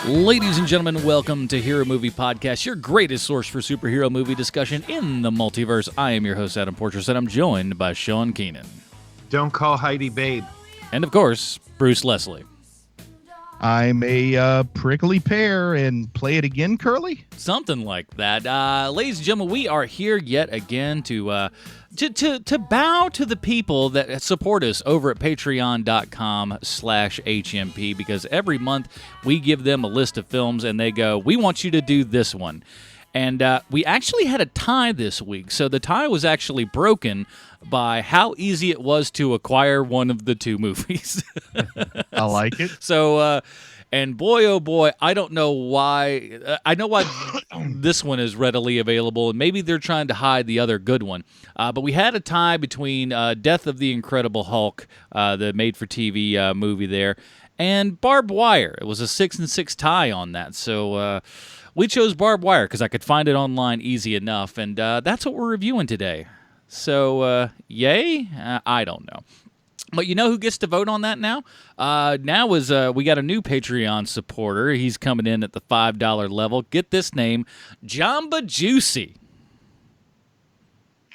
Ladies and gentlemen, welcome to Hero Movie Podcast, your greatest source for superhero movie discussion in the multiverse. I am your host, Adam Portrais, and I'm joined by Sean Keenan. Don't call Heidi babe. And, of course, Bruce Leslie. I'm a prickly pear and play it again, Curly? Something like that. Ladies and gentlemen, we are here yet again to bow to the people that support us over at patreon.com/HMP, because every month we give them a list of films and they go, we want you to do this one. And we actually had a tie this week. So the tie was actually broken by how easy it was to acquire one of the two movies. I like it. So, and boy, oh boy, I don't know why. I know why this one is readily available, and maybe they're trying to hide the other good one. But we had a tie between Death of the Incredible Hulk, the made-for-TV movie there, and Barbed Wire. It was a 6-6 tie on that. So we chose Barbed Wire because I could find it online easy enough, and that's what we're reviewing today. So, yay? I don't know. But you know who gets to vote on that now? We got a new Patreon supporter. He's coming in at the $5 level. Get this name, Jamba Juicy.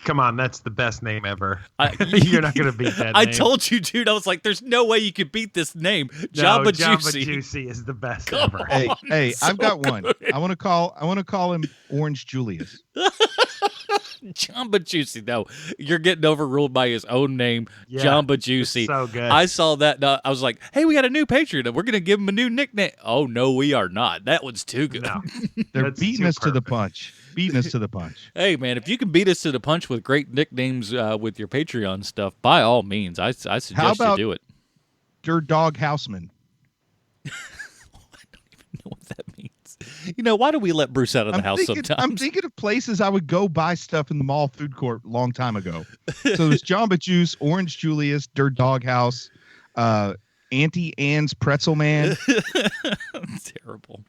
Come on, that's the best name ever. You're not going to beat that name. I told you, dude. I was like, there's no way you could beat this name. Jamba Juicy. Jamba Juicy is the best Come ever. on. Hey, So I've got one. good. I want to call him Orange Julius. Jamba Juicy. No, you're getting overruled by his own name, Yeah, Jamba Juicy. it's so good. I saw that. I was like, hey, we got a new Patreon. And we're going to give him a new nickname. Oh, no, we are not. That one's too good. No, They're that's beating too us to the perfect. punch. Beating us to the punch. Hey, man, if you can beat us to the punch with great nicknames with your Patreon stuff, by all means, I suggest How about you do it. Dirt Dog Houseman. I don't even know what that means. You know, why do we let Bruce out of the house sometimes? I'm thinking of places I would go buy stuff in the mall food court a long time ago. So there's Jamba Juice, Orange Julius, Dirt Dog House, Auntie Anne's Pretzel Man. Terrible.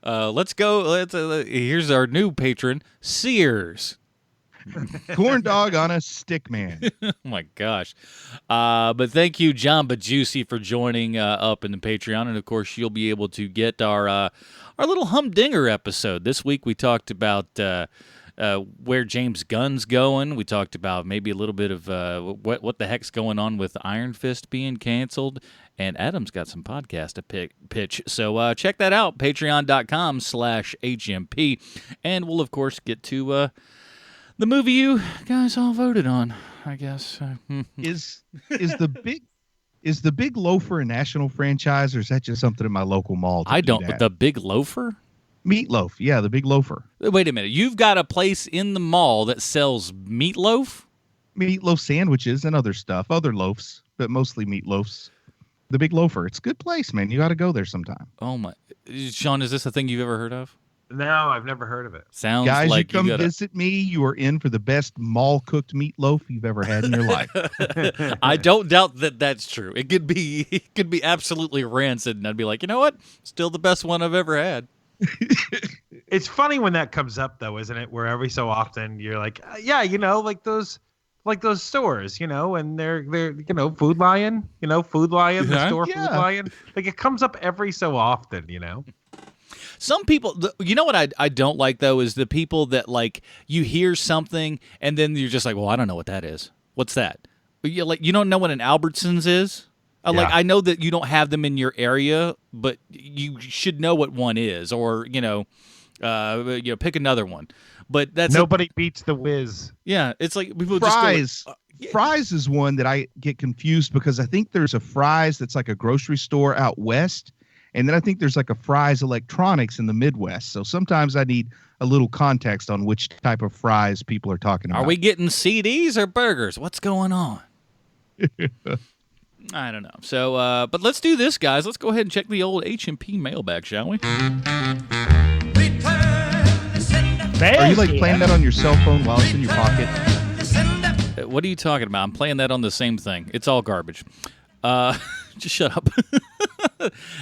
Let's go. Here's our new patron, Sears. Corn Dog on a Stick Man. Oh my gosh. But thank you, Jamba Juicy, for joining up in the Patreon. And of course, you'll be able to get our little humdinger episode. This week we talked about where James Gunn's going. We talked about maybe a little bit of what the heck's going on with Iron Fist being canceled. And Adam's got some podcast to pitch. So check that out, patreon.com/HMP. And we'll, of course, get to the movie you guys all voted on, I guess. Is the Big Loafer a national franchise, or is that just something in my local mall? I don't. The Big Loafer? Meatloaf. Yeah, the Big Loafer. Wait a minute. You've got a place in the mall that sells meatloaf? Meatloaf sandwiches and other stuff, other loaves, but mostly meatloafs. The Big Loafer. It's a good place, man. You got to go there sometime. Oh my, Sean, is this a thing you've ever heard of? No, I've never heard of it. Sounds Guys, like you come gotta... visit me. You are in for the best mall cooked meatloaf you've ever had in your life. I don't doubt that that's true. It could be absolutely rancid, and I'd be like, you know what? Still the best one I've ever had. It's funny when that comes up, though, isn't it? Where every so often you're like, yeah, you know, like those stores, you know, and they're you know, Food Lion, the store Yeah. Food Lion. Like, it comes up every so often, you know. Some people, you know what I don't like, though, is the people that, like, you hear something, and then you're just like, well, I don't know what that is. What's that? You don't know what an Albertsons is? Like, I know that you don't have them in your area, but you should know what one is, or, pick another one. But that's Nobody beats the Whiz. Yeah, it's like people Fry's. just go like, Fry's is one that I get confused because I think there's a Fry's that's like a grocery store out west. And then I think there's like a Fry's Electronics in the Midwest. So sometimes I need a little context on which type of fries people are talking about. Are we getting CDs or burgers? What's going on? I don't know. So, but let's do this, guys. Let's go ahead and check the old H&P mailbag, shall we? Are you like playing that on your cell phone while it's in your pocket? What are you talking about? I'm playing that on the same thing. It's all garbage. Just shut up.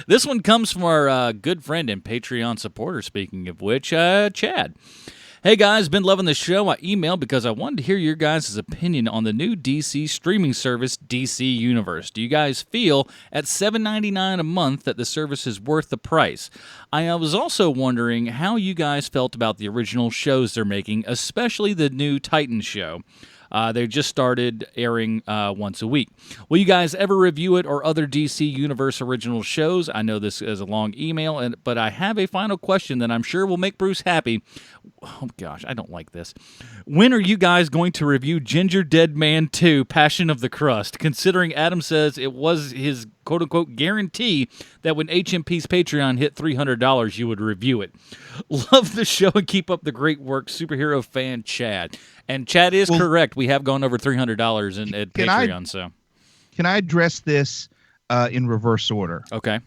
This one comes from our good friend and Patreon supporter, speaking of which, Chad. Hey guys, been loving the show. I emailed because I wanted to hear your guys' opinion on the new DC streaming service, DC Universe. Do you guys feel at $7.99 a month that the service is worth the price? I was also wondering how you guys felt about the original shows they're making, especially the new Titans show. They just started airing once a week. Will you guys ever review it or other DC Universe original shows? I know this is a long email, but I have a final question that I'm sure will make Bruce happy. Oh, gosh, I don't like this. When are you guys going to review Ginger Dead Man 2, Passion of the Crust? Considering Adam says it was his quote-unquote guarantee that when HMP's Patreon hit $300, you would review it. Love the show and keep up the great work, superhero fan Chad. And Chad is correct. We have gone over $300 at Patreon. Can I address this in reverse order? Okay.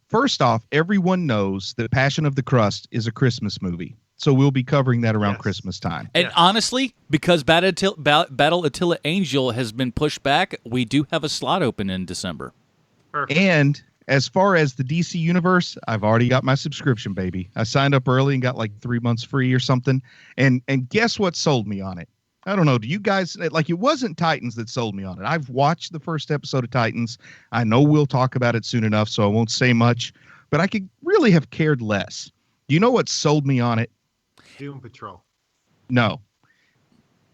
First off, everyone knows that Passion of the Crust is a Christmas movie. So we'll be covering that around Christmas time. And honestly, because Battle Attila Angel has been pushed back, we do have a slot open in December. Perfect. And as far as the DC Universe, I've already got my subscription, baby. I signed up early and got like 3 months free or something. And guess what sold me on it? I don't know. Do you guys, like, it wasn't Titans that sold me on it. I've watched the first episode of Titans. I know we'll talk about it soon enough, so I won't say much. But I could really have cared less. Do you know what sold me on it? Doom Patrol. No.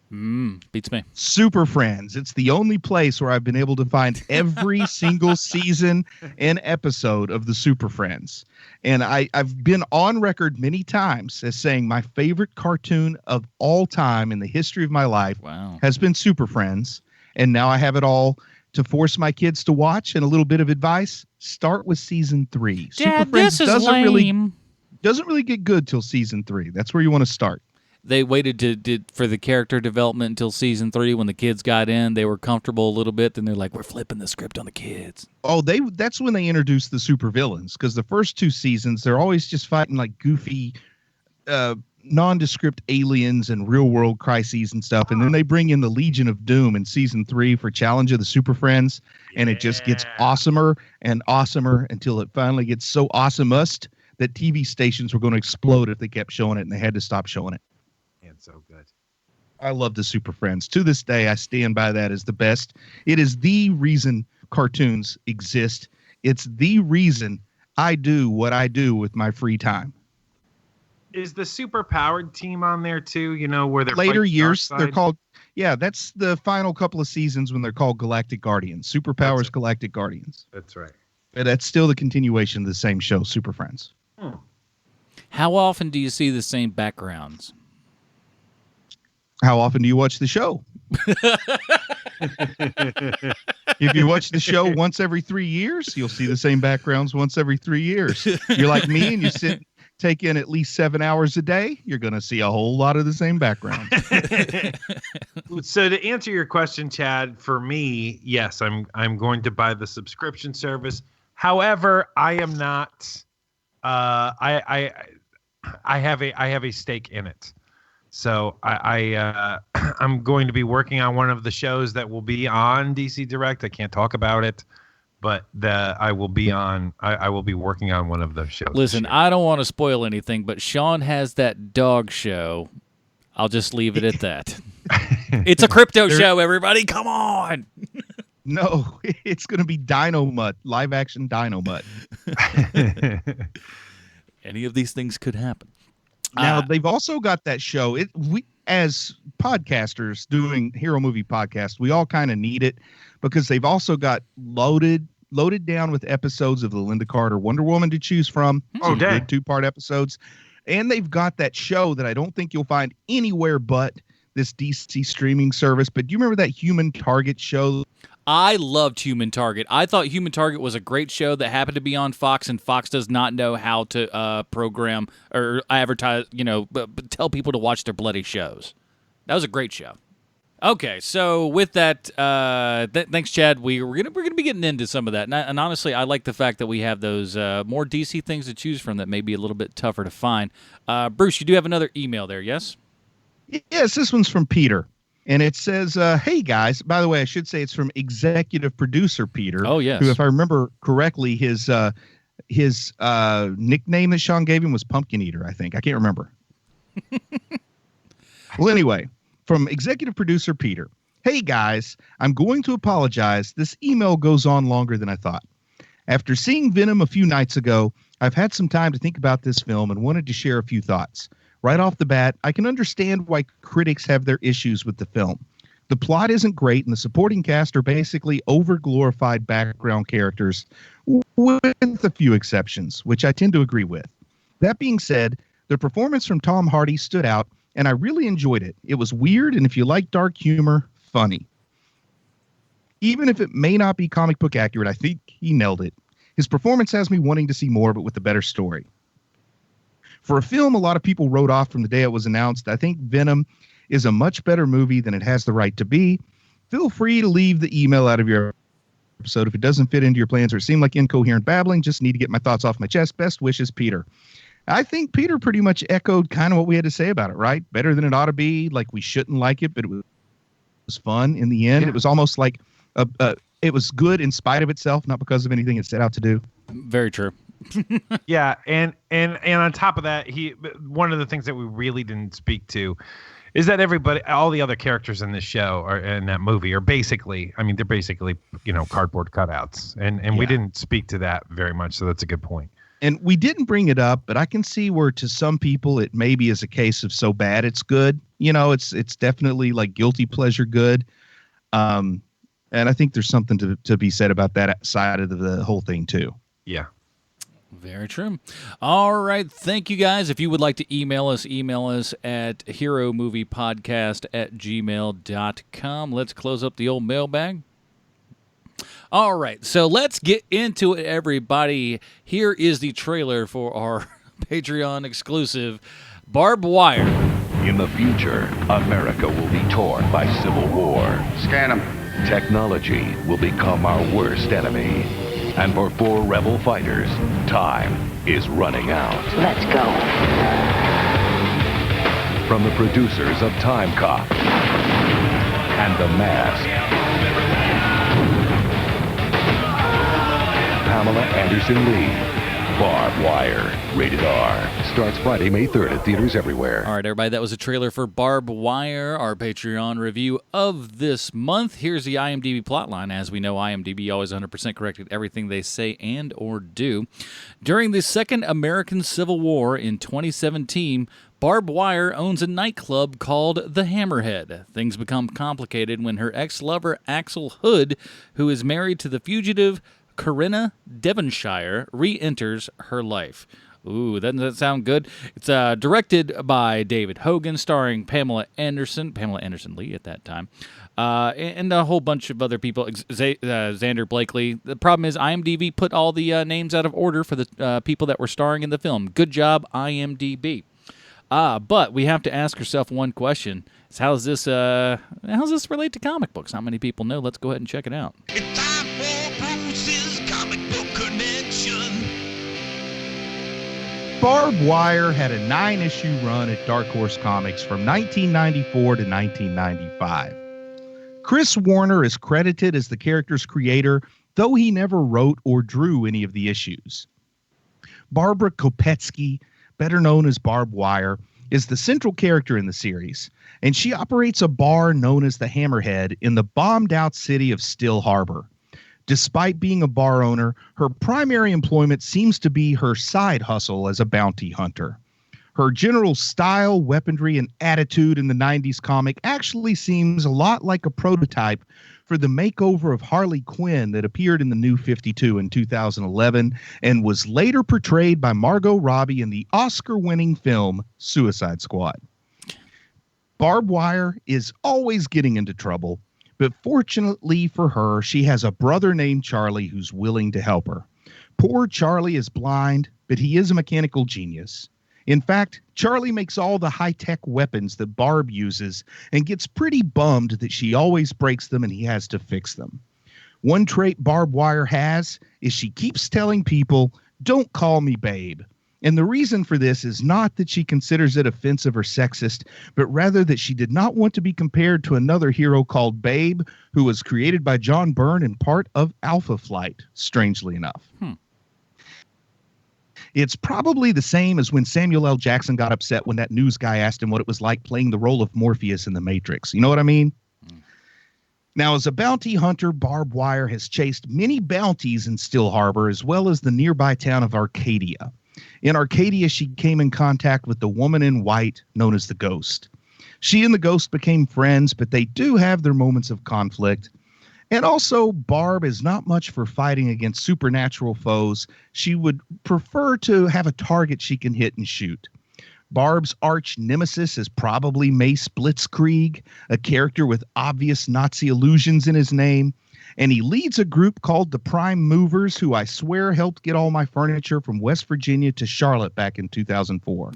Beats me. Super Friends. It's the only place where I've been able to find every single season and episode of the Super Friends. And I've been on record many times as saying my favorite cartoon of all time in the history of my life has been Super Friends. And now I have it all to force my kids to watch. And a little bit of advice, start with season 3. Dad, Super Friends this is lame. Doesn't really get good till season 3. That's where you want to start. They waited for the character development until season 3 when the kids got in. They were comfortable a little bit. Then they're like, we're flipping the script on the kids. Oh, that's when they introduced the supervillains, because the first 2 seasons, they're always just fighting like goofy, nondescript aliens and real-world crises and stuff. And then they bring in the Legion of Doom in season 3 for Challenge of the Super Friends. And it just gets awesomer and awesomer until it finally gets so awesomest that TV stations were going to explode if they kept showing it, and they had to stop showing it. So good. I love the Super Friends. To this day, I stand by that as the best. It is the reason cartoons exist. It's the reason I do what I do with my free time. Is the super powered team on there too? You know, where they're later years, they're called. Yeah, that's the final couple of seasons when they're called Galactic Guardians. Superpowers Galactic Guardians. That's right. But that's still the continuation of the same show, Super Friends. How often do you see the same backgrounds? How often do you watch the show? If you watch the show once every 3 years, you'll see the same backgrounds once every 3 years. You're like me and you take in at least 7 hours a day, you're going to see a whole lot of the same background. So to answer your question, Chad, for me, yes, I'm going to buy the subscription service. However, I am not. I have a stake in it. So I'm going to be working on one of the shows that will be on DC Direct. I can't talk about it, but I will be working on one of those shows. Listen, I don't want to spoil anything, but Sean has that dog show. I'll just leave it at that. It's a crypto show, everybody. Come on. No, it's going to be Dino Mutt, live action Dino Mutt. Any of these things could happen. Now, they've also got that show. We, as podcasters doing Hero Movie Podcast, we all kind of need it because they've also got loaded down with episodes of the Linda Carter Wonder Woman to choose from. Oh, dang. Good 2-part episodes. And they've got that show that I don't think you'll find anywhere but this DC streaming service. But do you remember that Human Target show? I loved Human Target. I thought Human Target was a great show that happened to be on Fox, and Fox does not know how to program or advertise, but tell people to watch their bloody shows. That was a great show. Okay, so with that, thanks, Chad. We're gonna be getting into some of that, and honestly, I like the fact that we have those more DC things to choose from that may be a little bit tougher to find. Bruce, you do have another email there, yes? Yes, this one's from Peter. And it says, hey, guys, by the way, I should say it's from executive producer Peter. Oh, yes. Who, if I remember correctly, his nickname that Sean gave him was Pumpkin Eater, I think. I can't remember. Well, anyway, from executive producer Peter. Hey, guys, I'm going to apologize. This email goes on longer than I thought. After seeing Venom a few nights ago, I've had some time to think about this film and wanted to share a few thoughts. Right off the bat, I can understand why critics have their issues with the film. The plot isn't great, and the supporting cast are basically over-glorified background characters, with a few exceptions, which I tend to agree with. That being said, the performance from Tom Hardy stood out, and I really enjoyed it. It was weird, and if you like dark humor, funny. Even if it may not be comic book accurate, I think he nailed it. His performance has me wanting to see more, but with a better story. For a film a lot of people wrote off from the day it was announced, I think Venom is a much better movie than it has the right to be. Feel free to leave the email out of your episode if it doesn't fit into your plans or seem like incoherent babbling. Just need to get my thoughts off my chest. Best wishes, Peter. I think Peter pretty much echoed kind of what we had to say about it, right? Better than it ought to be. Like, we shouldn't like it, but it was fun in the end. Yeah. It was almost like it was good in spite of itself, not because of anything it set out to do. Very true. Yeah, and on top of that, one of the things that we really didn't speak to is that all the other characters in this show or in that movie are basically, they're basically, cardboard cutouts, and we didn't speak to that very much, so that's a good point. And we didn't bring it up, but I can see where to some people it maybe is a case of so bad it's good. It's definitely like guilty pleasure good. And I think there's something to be said about that side of the whole thing too. Yeah. Very true. All right. Thank you, guys. If you would like to email us at heromoviepodcast@gmail.com. Let's close up the old mailbag. All right. So let's get into it, everybody. Here is the trailer for our Patreon exclusive Barbed Wire. In the future, America will be torn by civil war. Scan them. Technology will become our worst enemy. And for 4 rebel fighters, time is running out. Let's go. From the producers of Time Cop and The Mask, Pamela Anderson Lee, Barbed Wire, rated R. Starts Friday, May 3rd at theaters everywhere. All right, everybody, that was a trailer for Barbed Wire, our Patreon review of this month. Here's the IMDb plotline. As we know, IMDb always 100% corrected everything they say and or do. During the Second American Civil War in 2017, Barbed Wire owns a nightclub called The Hammerhead. Things become complicated when her ex-lover, Axel Hood, who is married to the fugitive Corinna Devonshire, re-enters her life. Ooh, doesn't that sound good? It's directed by David Hogan, starring Pamela Anderson Lee at that time, and a whole bunch of other people, Xander Blakely. The problem is IMDb put all the names out of order for the people that were starring in the film. Good job, IMDb. But we have to ask ourselves one question. Is how does this relate to comic books? Not many people know. Let's go ahead and check it out. It's time for Bruce's Comic Book Connection. Barbed Wire had a 9-issue run at Dark Horse Comics from 1994 to 1995. Chris Warner is credited as the character's creator, though he never wrote or drew any of the issues. Barbara Kopetsky, better known as Barbed Wire, is the central character in the series, and she operates a bar known as the Hammerhead in the bombed-out city of Still Harbor. Despite being a bar owner, her primary employment seems to be her side hustle as a bounty hunter. Her general style, weaponry, and attitude in the 90s comic actually seems a lot like a prototype for the makeover of Harley Quinn that appeared in the New 52 in 2011 and was later portrayed by Margot Robbie in the Oscar-winning film Suicide Squad. Barbed Wire is always getting into trouble, but fortunately for her, she has a brother named Charlie who's willing to help her. Poor Charlie is blind, but he is a mechanical genius. In fact, Charlie makes all the high-tech weapons that Barb uses and gets pretty bummed that she always breaks them and he has to fix them. One trait Barbed Wire has is she keeps telling people, "Don't call me babe." And the reason for this is not that she considers it offensive or sexist, but rather that she did not want to be compared to another hero called Babe, who was created by John Byrne and part of Alpha Flight, strangely enough. It's probably the same as when Samuel L. Jackson got upset when that news guy asked him what it was like playing the role of Morpheus in The Matrix. You know what I mean? Now, as a bounty hunter, Barb Wire has chased many bounties in Still Harbor, as well as the nearby town of Arcadia. In Arcadia, she came in contact with the woman in white known as the Ghost. She and the Ghost became friends, but they do have their moments of conflict. And also, Barb is not much for fighting against supernatural foes. She would prefer to have a target she can hit and shoot. Barb's arch nemesis is probably Mace Blitzkrieg, a character with obvious Nazi allusions in his name. And he leads a group called the Prime Movers, who I swear helped get all my furniture from West Virginia to Charlotte back in 2004.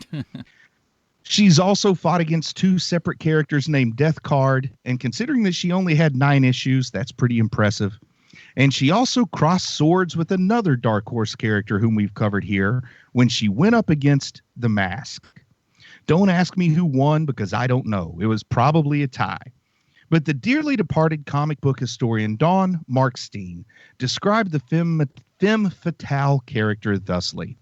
She's also fought against 2 separate characters named Death Card, and considering that she only had 9 issues, that's pretty impressive. And she also crossed swords with another Dark Horse character whom we've covered here when she went up against The Mask. Don't ask me who won because I don't know. It was probably a tie. But the dearly departed comic book historian Dawn Markstein described the femme fatale character thusly: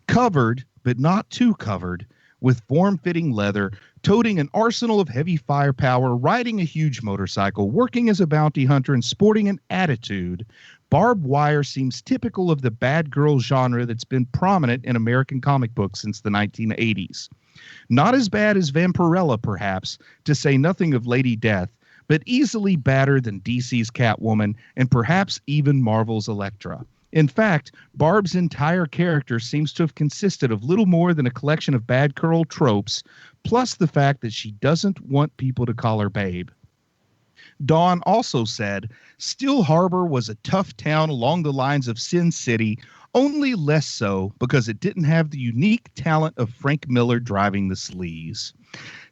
covered, but not too covered, with form-fitting leather, toting an arsenal of heavy firepower, riding a huge motorcycle, working as a bounty hunter, and sporting an attitude, Barb Wire seems typical of the bad girl genre that's been prominent in American comic books since the 1980s. Not as bad as Vampirella, perhaps, to say nothing of Lady Death, but easily badder than DC's Catwoman and perhaps even Marvel's Elektra. In fact, Barb's entire character seems to have consisted of little more than a collection of bad girl tropes, plus the fact that she doesn't want people to call her babe. Dawn also said, Still Harbor was a tough town along the lines of Sin City, only less so because it didn't have the unique talent of Frank Miller driving the sleaze.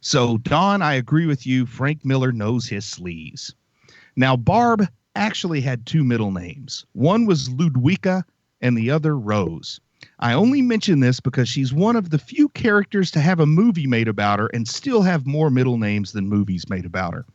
So, Dawn, I agree with you. Frank Miller knows his sleaze. Now, Barb actually had 2 middle names. One was Ludwika and the other Rose. I only mention this because she's one of the few characters to have a movie made about her and still have more middle names than movies made about her.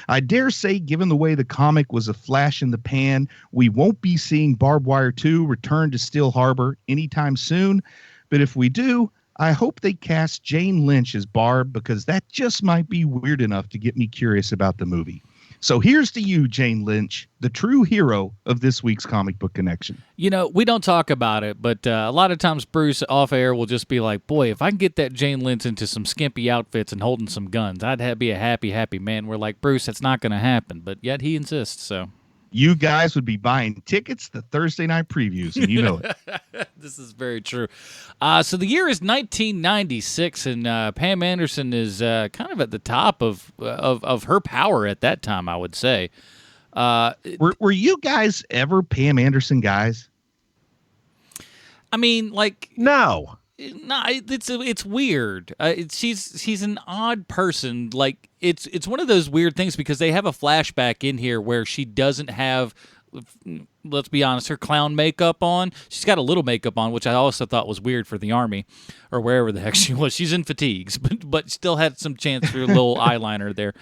I dare say, given the way the comic was a flash in the pan, we won't be seeing Barbed Wire 2 return to Still Harbor anytime soon. But if we do, I hope they cast Jane Lynch as Barb, because that just might be weird enough to get me curious about the movie. So here's to you, Jane Lynch, the true hero of this week's Comic Book Connection. You know, we don't talk about it, but a lot of times Bruce off air will just be like, boy, if I can get that Jane Lynch into some skimpy outfits and holding some guns, I'd be a happy, happy man. We're like, Bruce, that's not going to happen, but yet he insists, so. You guys would be buying tickets to Thursday night previews, and you know it. This is very true. So the year is 1996, and Pam Anderson is kind of at the top of her power at that time, I would say. Were you guys ever Pam Anderson guys? I mean, like, No. It's weird. She's an odd person. Like it's one of those weird things because they have a flashback in here where she doesn't have, let's be honest, her clown makeup on. She's got a little makeup on, which I also thought was weird for the army or wherever the heck she was. She's in fatigues, but still had some chance for a little eyeliner there.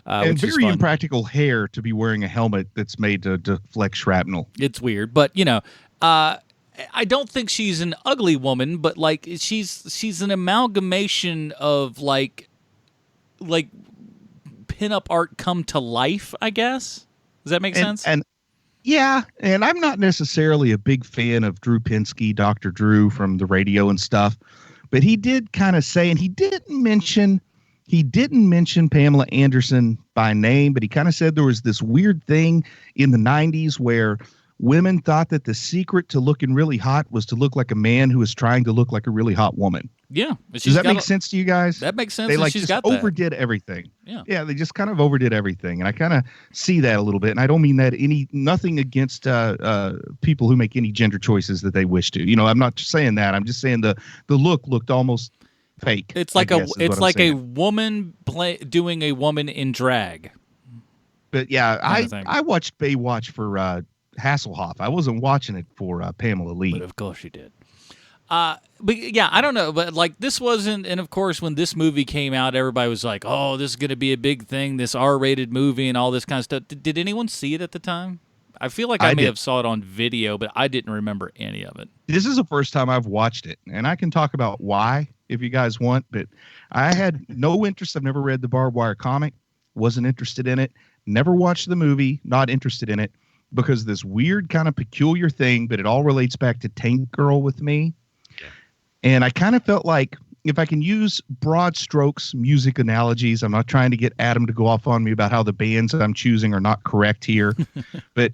And very impractical hair to be wearing a helmet that's made to deflect shrapnel. It's weird, but you know. I don't think she's an ugly woman, but like she's an amalgamation of like pinup art come to life, I guess. Does that make sense? And yeah, and I'm not necessarily a big fan of Drew Pinsky, Dr. Drew from the radio and stuff, but he did kind of say, and he didn't mention Pamela Anderson by name, but he kind of said there was this weird thing in the 90s where women thought that the secret to looking really hot was to look like a man who was trying to look like a really hot woman. Yeah. Does that make sense to you guys? That makes sense. They like she's just got that. overdid everything. Yeah. They just kind of overdid everything. And I kind of see that a little bit. And I don't mean that nothing against people who make any gender choices that they wish to. You know, I'm not saying that. I'm just saying the look looked almost fake. It's like a woman doing a woman in drag. But yeah, I watched Baywatch for Hasselhoff. I wasn't watching it for Pamela Lee. But of course you did. But yeah, I don't know. But like this wasn't, and of course when this movie came out, everybody was like, oh, this is going to be a big thing, this R-rated movie and all this kind of stuff. Did anyone see it at the time? I feel like I may have saw it on video, but I didn't remember any of it. This is the first time I've watched it, and I can talk about why if you guys want, but I had no interest. I've never read the Barbed Wire comic, wasn't interested in it, never watched the movie, not interested in it, because this weird kind of peculiar thing, but it all relates back to Tank Girl with me. Yeah. And I kind of felt like, if I can use broad strokes music analogies, I'm not trying to get Adam to go off on me about how the bands that I'm choosing are not correct here, but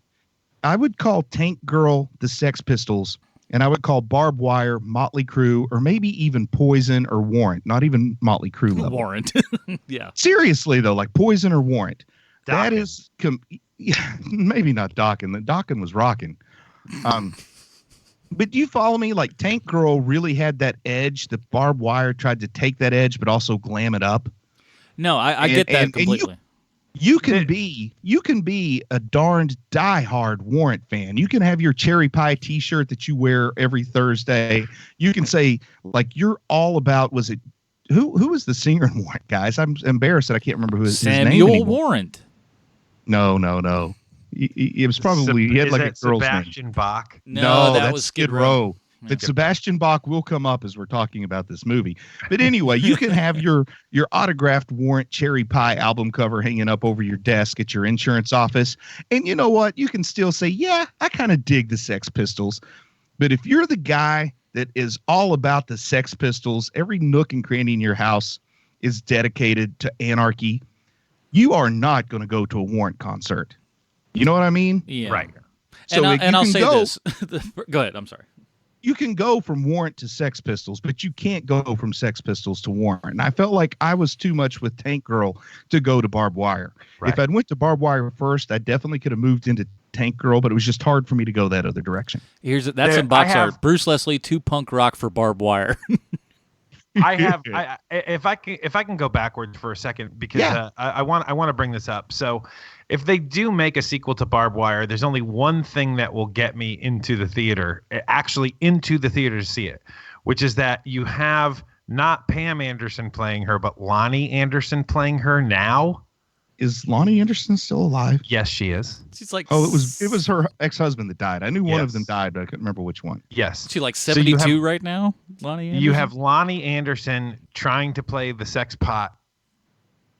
I would call Tank Girl the Sex Pistols, and I would call Barbed Wire Motley Crue, or maybe even Poison or Warrant, not even Motley Crue level. Warrant. Yeah. Seriously, though, like Poison or Warrant. Dokken. That is, maybe not Dokken. The Dokken was rocking. But do you follow me? Like, Tank Girl really had that edge. The Barbed Wire tried to take that edge, but also glam it up. No, I get that completely. You can be a darned diehard Warrant fan. You can have your cherry pie T-shirt that you wear every Thursday. You can say, like, you're all about, was it, who was the singer in Warrant, guys? I'm embarrassed that I can't remember who his name anymore. Samuel Warrant. No. It was probably, he had like a girl's name. Sebastian Bach? No, that that's was Skid Row. But Sebastian Bach will come up as we're talking about this movie. But anyway, you can have your autographed Warrant cherry pie album cover hanging up over your desk at your insurance office. And you know what? You can still say, yeah, I kind of dig the Sex Pistols. But if you're the guy that is all about the Sex Pistols, every nook and cranny in your house is dedicated to anarchy, you are not going to go to a Warrant concert. You know what I mean? Yeah. Right. So I'll say this. Go ahead. I'm sorry. You can go from Warrant to Sex Pistols, but you can't go from Sex Pistols to Warrant. And I felt like I was too much with Tank Girl to go to Barbed Wire. Right. If I'd went to Barbed Wire first, I definitely could have moved into Tank Girl, but it was just hard for me to go that other direction. That's in box art. Bruce Leslie, 2 punk rock for Barbed Wire. If I can go backwards for a second, because I want to bring this up. So if they do make a sequel to Barbed Wire, there's only one thing that will get me into the theater to see it, which is that you have not Pam Anderson playing her, but Lonnie Anderson playing her now. Is Lonnie Anderson still alive? Yes, she is. She's like, it was her ex-husband that died. I knew one of them died, but I couldn't remember which one. Yes. She's like 72 right now, Lonnie Anderson? You have Lonnie Anderson trying to play the sex pot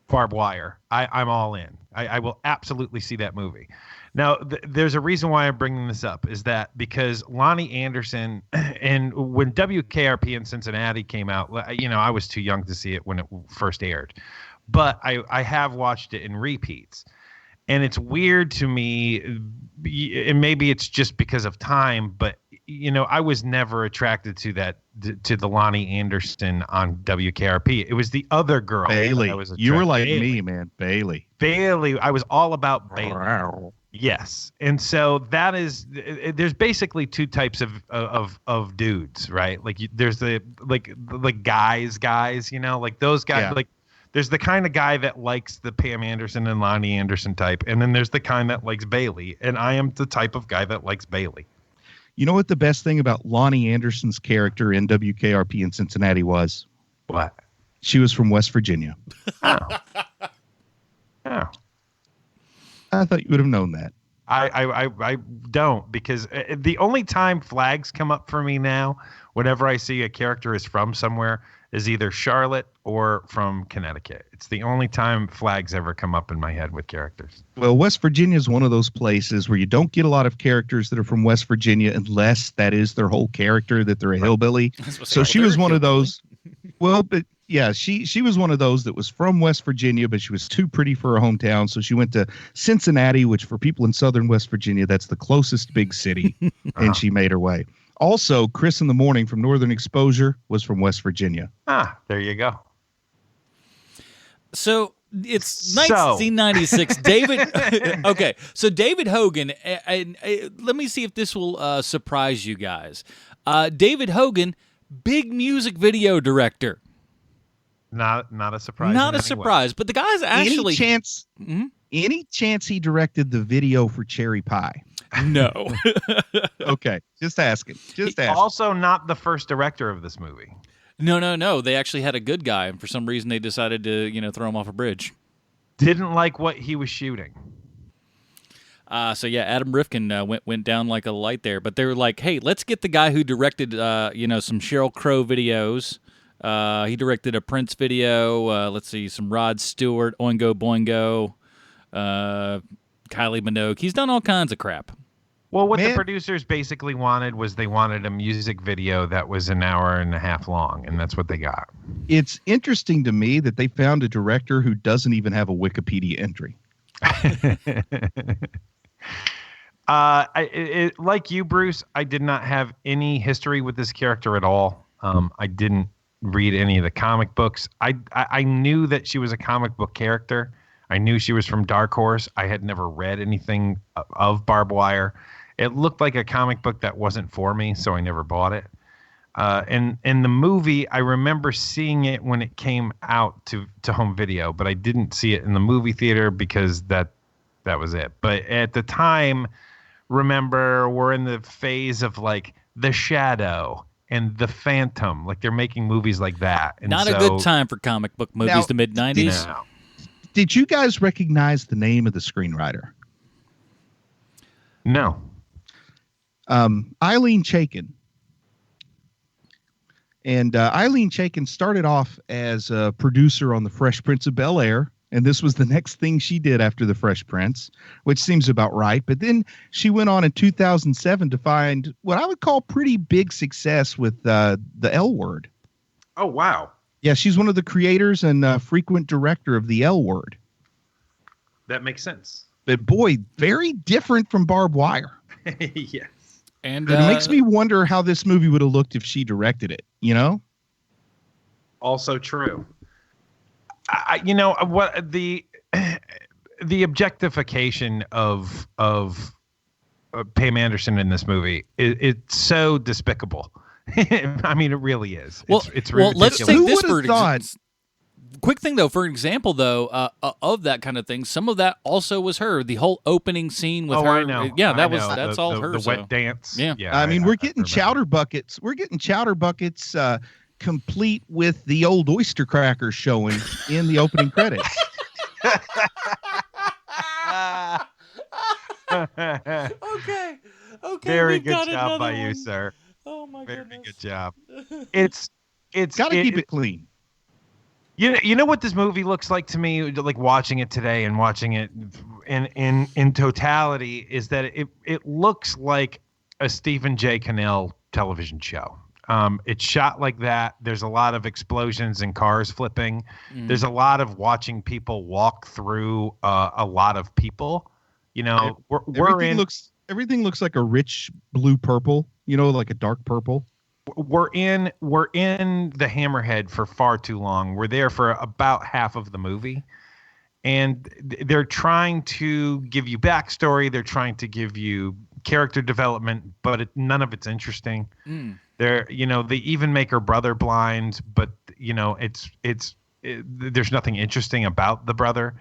Barbed Wire. I'm all in. I will absolutely see that movie. Now, there's a reason why I'm bringing this up, is that because Lonnie Anderson, and when WKRP in Cincinnati came out, I was too young to see it when it first aired. But I have watched it in repeats. And it's weird to me, and maybe it's just because of time, but I was never attracted to the Lonnie Anderson on WKRP. It was the other girl. Bailey. You were like me, man. Bailey. I was all about Bailey. Wow. Yes. And so there's basically 2 types of dudes, right? Like there's the guys, like those guys, yeah. Like there's the kind of guy that likes the Pam Anderson and Lonnie Anderson type, and then there's the kind that likes Bailey, and I am the type of guy that likes Bailey. You know what the best thing about Lonnie Anderson's character in WKRP in Cincinnati was? What? She was from West Virginia. Oh. I thought you would have known that. I don't, because the only time flags come up for me now, whenever I see a character is from somewhere, is either Charlotte or from Connecticut. It's the only time flags ever come up in my head with characters. Well, West Virginia is one of those places where you don't get a lot of characters that are from West Virginia unless that is their whole character, that they're a hillbilly. So she was one of those. Well, but yeah, she was one of those that was from West Virginia, but she was too pretty for her hometown. So she went to Cincinnati, which for people in southern West Virginia, that's the closest big city. And she made her way. Also, Chris in the Morning from Northern Exposure was from West Virginia. There you go. So it's 1996. David. Okay, so David Hogan. Let me see if this will surprise you guys. David Hogan, big music video director. Not a surprise. Not a surprise, but the guy's actually any chance he directed the video for Cherry Pie? No. Okay, just asking. Also, not the first director of this movie. No. They actually had a good guy, and for some reason they decided to, throw him off a bridge. Didn't like what he was shooting. So yeah, Adam Rifkin went down like a light there. But they were like, hey, let's get the guy who directed some Sheryl Crow videos. He directed a Prince video. Let's see, some Rod Stewart, Oingo Boingo, Kylie Minogue. He's done all kinds of crap. Well, what the producers basically wanted was they wanted a music video that was an hour and a half long, and that's what they got. It's interesting to me that they found a director who doesn't even have a Wikipedia entry. Like you, Bruce, I did not have any history with this character at all. I didn't read any of the comic books. I knew that she was a comic book character. I knew she was from Dark Horse. I had never read anything of Barbed Wire. It looked like a comic book that wasn't for me, so I never bought it. And in the movie, I remember seeing it when it came out to home video, but I didn't see it in the movie theater because that was it. But at the time, remember, we're in the phase of like The Shadow and The Phantom. Like they're making movies like that. And Not a good time for comic book movies, the mid-'90s. No. Did you guys recognize the name of the screenwriter? No. Eileen Chaikin. And Eileen Chaikin started off as a producer on The Fresh Prince of Bel-Air, and this was the next thing she did after The Fresh Prince, which seems about right. But then she went on in 2007 to find what I would call pretty big success with The L Word. Oh, wow. Yeah, she's one of the creators and frequent director of The L Word. That makes sense. But boy, very different from Barbed Wire. Yes. And it makes me wonder how this movie would have looked if she directed it, you know? Also true. What the objectification of Pam Anderson in this movie, it's so despicable. I mean, it really is. It's ridiculous. Let's take this for thought. Quick thing though, for example though, of that kind of thing, some of that also was her. The whole opening scene with her. I know. Yeah, that's all her. The wet dance. Yeah. I mean, we're getting chowder buckets. We're getting chowder buckets complete with the old oyster crackers showing in the opening credits. Okay. Very good job by you, sir. Oh my goodness. Very good job. It's Got to keep it clean. You know what this movie looks like to me, like watching it today and watching it in totality, is that it looks like a Stephen J. Cannell television show. It's shot like that. There's a lot of explosions and cars flipping. There's a lot of watching people walk through a lot of people. You know, everything looks like a rich blue purple. You know, like a dark purple. We're in the Hammerhead for far too long. We're there for about half of the movie, and they're trying to give you backstory. They're trying to give you character development, but none of it's interesting. They even make her brother blind, but there's nothing interesting about the brother.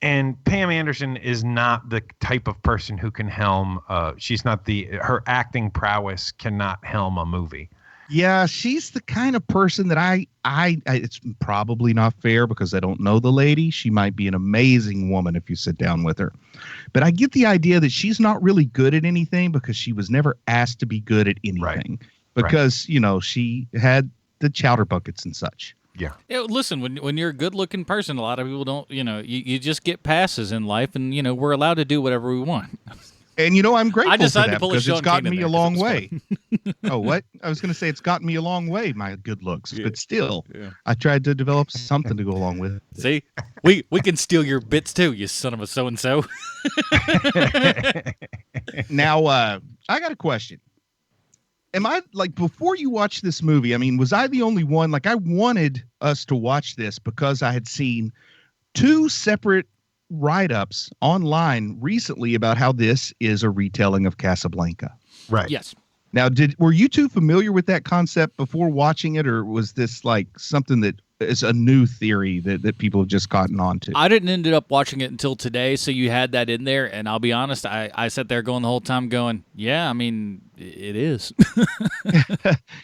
And Pam Anderson is not the type of person who can helm. She's not her acting prowess cannot helm a movie. Yeah, she's the kind of person that I it's probably not fair because I don't know the lady. She might be an amazing woman if you sit down with her. But I get the idea that she's not really good at anything because she was never asked to be good at anything. Right. Because, she had the chowder buckets and such. Yeah. Listen, when you're a good-looking person, a lot of people don't, you just get passes in life, and, we're allowed to do whatever we want. And, I'm grateful I decided for that to pull because it's gotten me a long way. Oh, what? I was going to say it's gotten me a long way, my good looks. Yeah. But still, I tried to develop something to go along with it. See? We can steal your bits, too, you son of a so-and-so. Now, I got a question. Am I, before you watch this movie, I mean, was I the only one? I wanted us to watch this because I had seen two separate write-ups online recently about how this is a retelling of Casablanca. Right. Yes. Now, were you two familiar with that concept before watching it, or was this something that is a new theory that people have just gotten on to? I didn't end up watching it until today, so you had that in there, and I'll be honest, I sat there going the whole time going, yeah, I mean, it is.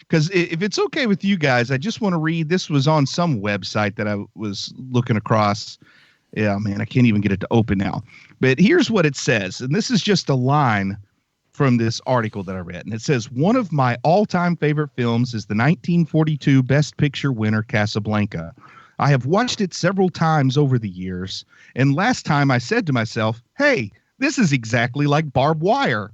Because if it's okay with you guys, I just want to read, this was on some website that I was looking across, Yeah, man, I can't even get it to open now. But here's what it says, and this is just a line from this article that I read. And it says, one of my all-time favorite films is the 1942 Best Picture winner, Casablanca. I have watched it several times over the years, and last time I said to myself, hey, this is exactly like Barbed Wire.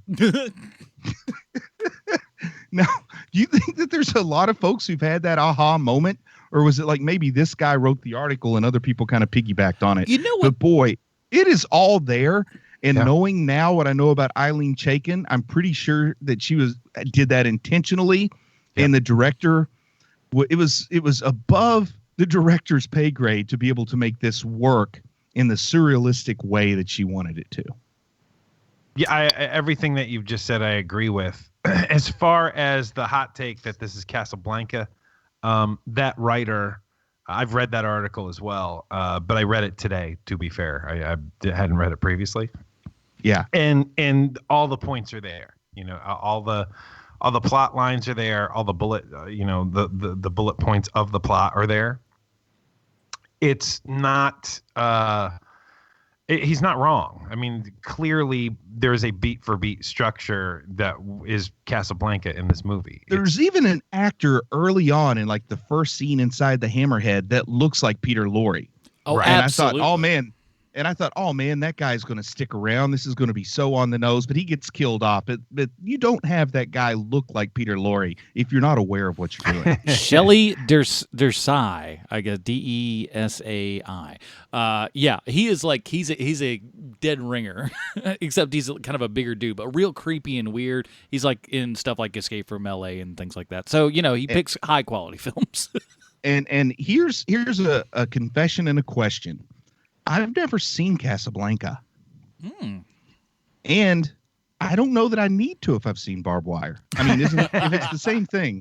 Now, do you think that there's a lot of folks who've had that aha moment? Or was it like maybe this guy wrote the article and other people kind of piggybacked on it? You know what? But boy, it is all there. And knowing now what I know about Eileen Chaikin, I'm pretty sure that she did that intentionally. Yeah. And the director, it was above the director's pay grade to be able to make this work in the surrealistic way that she wanted it to. Yeah, everything that you've just said, I agree with. As far as the hot take that this is Casablanca, that writer, I've read that article as well, but I read it today, to be fair. I hadn't read it previously. Yeah. And all the points are there. You know, all the plot lines are there. All the bullet, the bullet points of the plot are there. It's not, he's not wrong. I mean, clearly there's a beat for beat structure that is Casablanca in this movie. There's even an actor early on in like the first scene inside the Hammerhead that looks like Peter Lorre. Oh, right. absolutely. And I thought, oh man, that guy's going to stick around. This is going to be so on the nose, but he gets killed off. But you don't have that guy look like Peter Lorre if you're not aware of what you're doing. Shelley Desai, I guess Desai. Yeah, he is like he's a dead ringer, except he's kind of a bigger dude, but real creepy and weird. He's like in stuff like Escape from L.A. and things like that. So he picks high quality films. and here's a confession and a question. I've never seen Casablanca. And I don't know that I need to if I've seen Barbed Wire. I mean, if it's the same thing.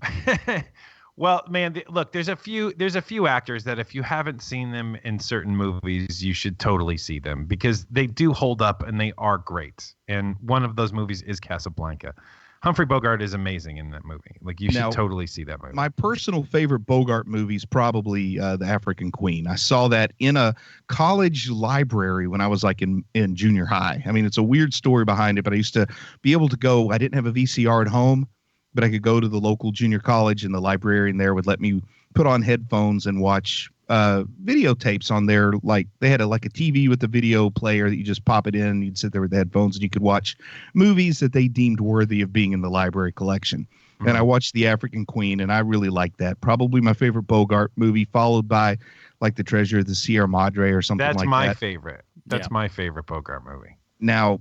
Well, man, look, there's a few actors that if you haven't seen them in certain movies, you should totally see them because they do hold up and they are great. And one of those movies is Casablanca. Humphrey Bogart is amazing in that movie. Like you should totally see that movie. My personal favorite Bogart movie is probably The African Queen. I saw that in a college library when I was like in junior high. I mean, it's a weird story behind it, but I used to be able to go. I didn't have a VCR at home, but I could go to the local junior college and the librarian there would let me put on headphones and watch videotapes on there. Like they had a TV with a video player that you just pop it in and you'd sit there with the headphones and you could watch movies that they deemed worthy of being in the library collection. Mm-hmm. And I watched The African Queen and I really liked that. Probably my favorite Bogart movie, followed by like The Treasure of the Sierra Madre or something like that. That's my favorite. That's my favorite Bogart movie. Now,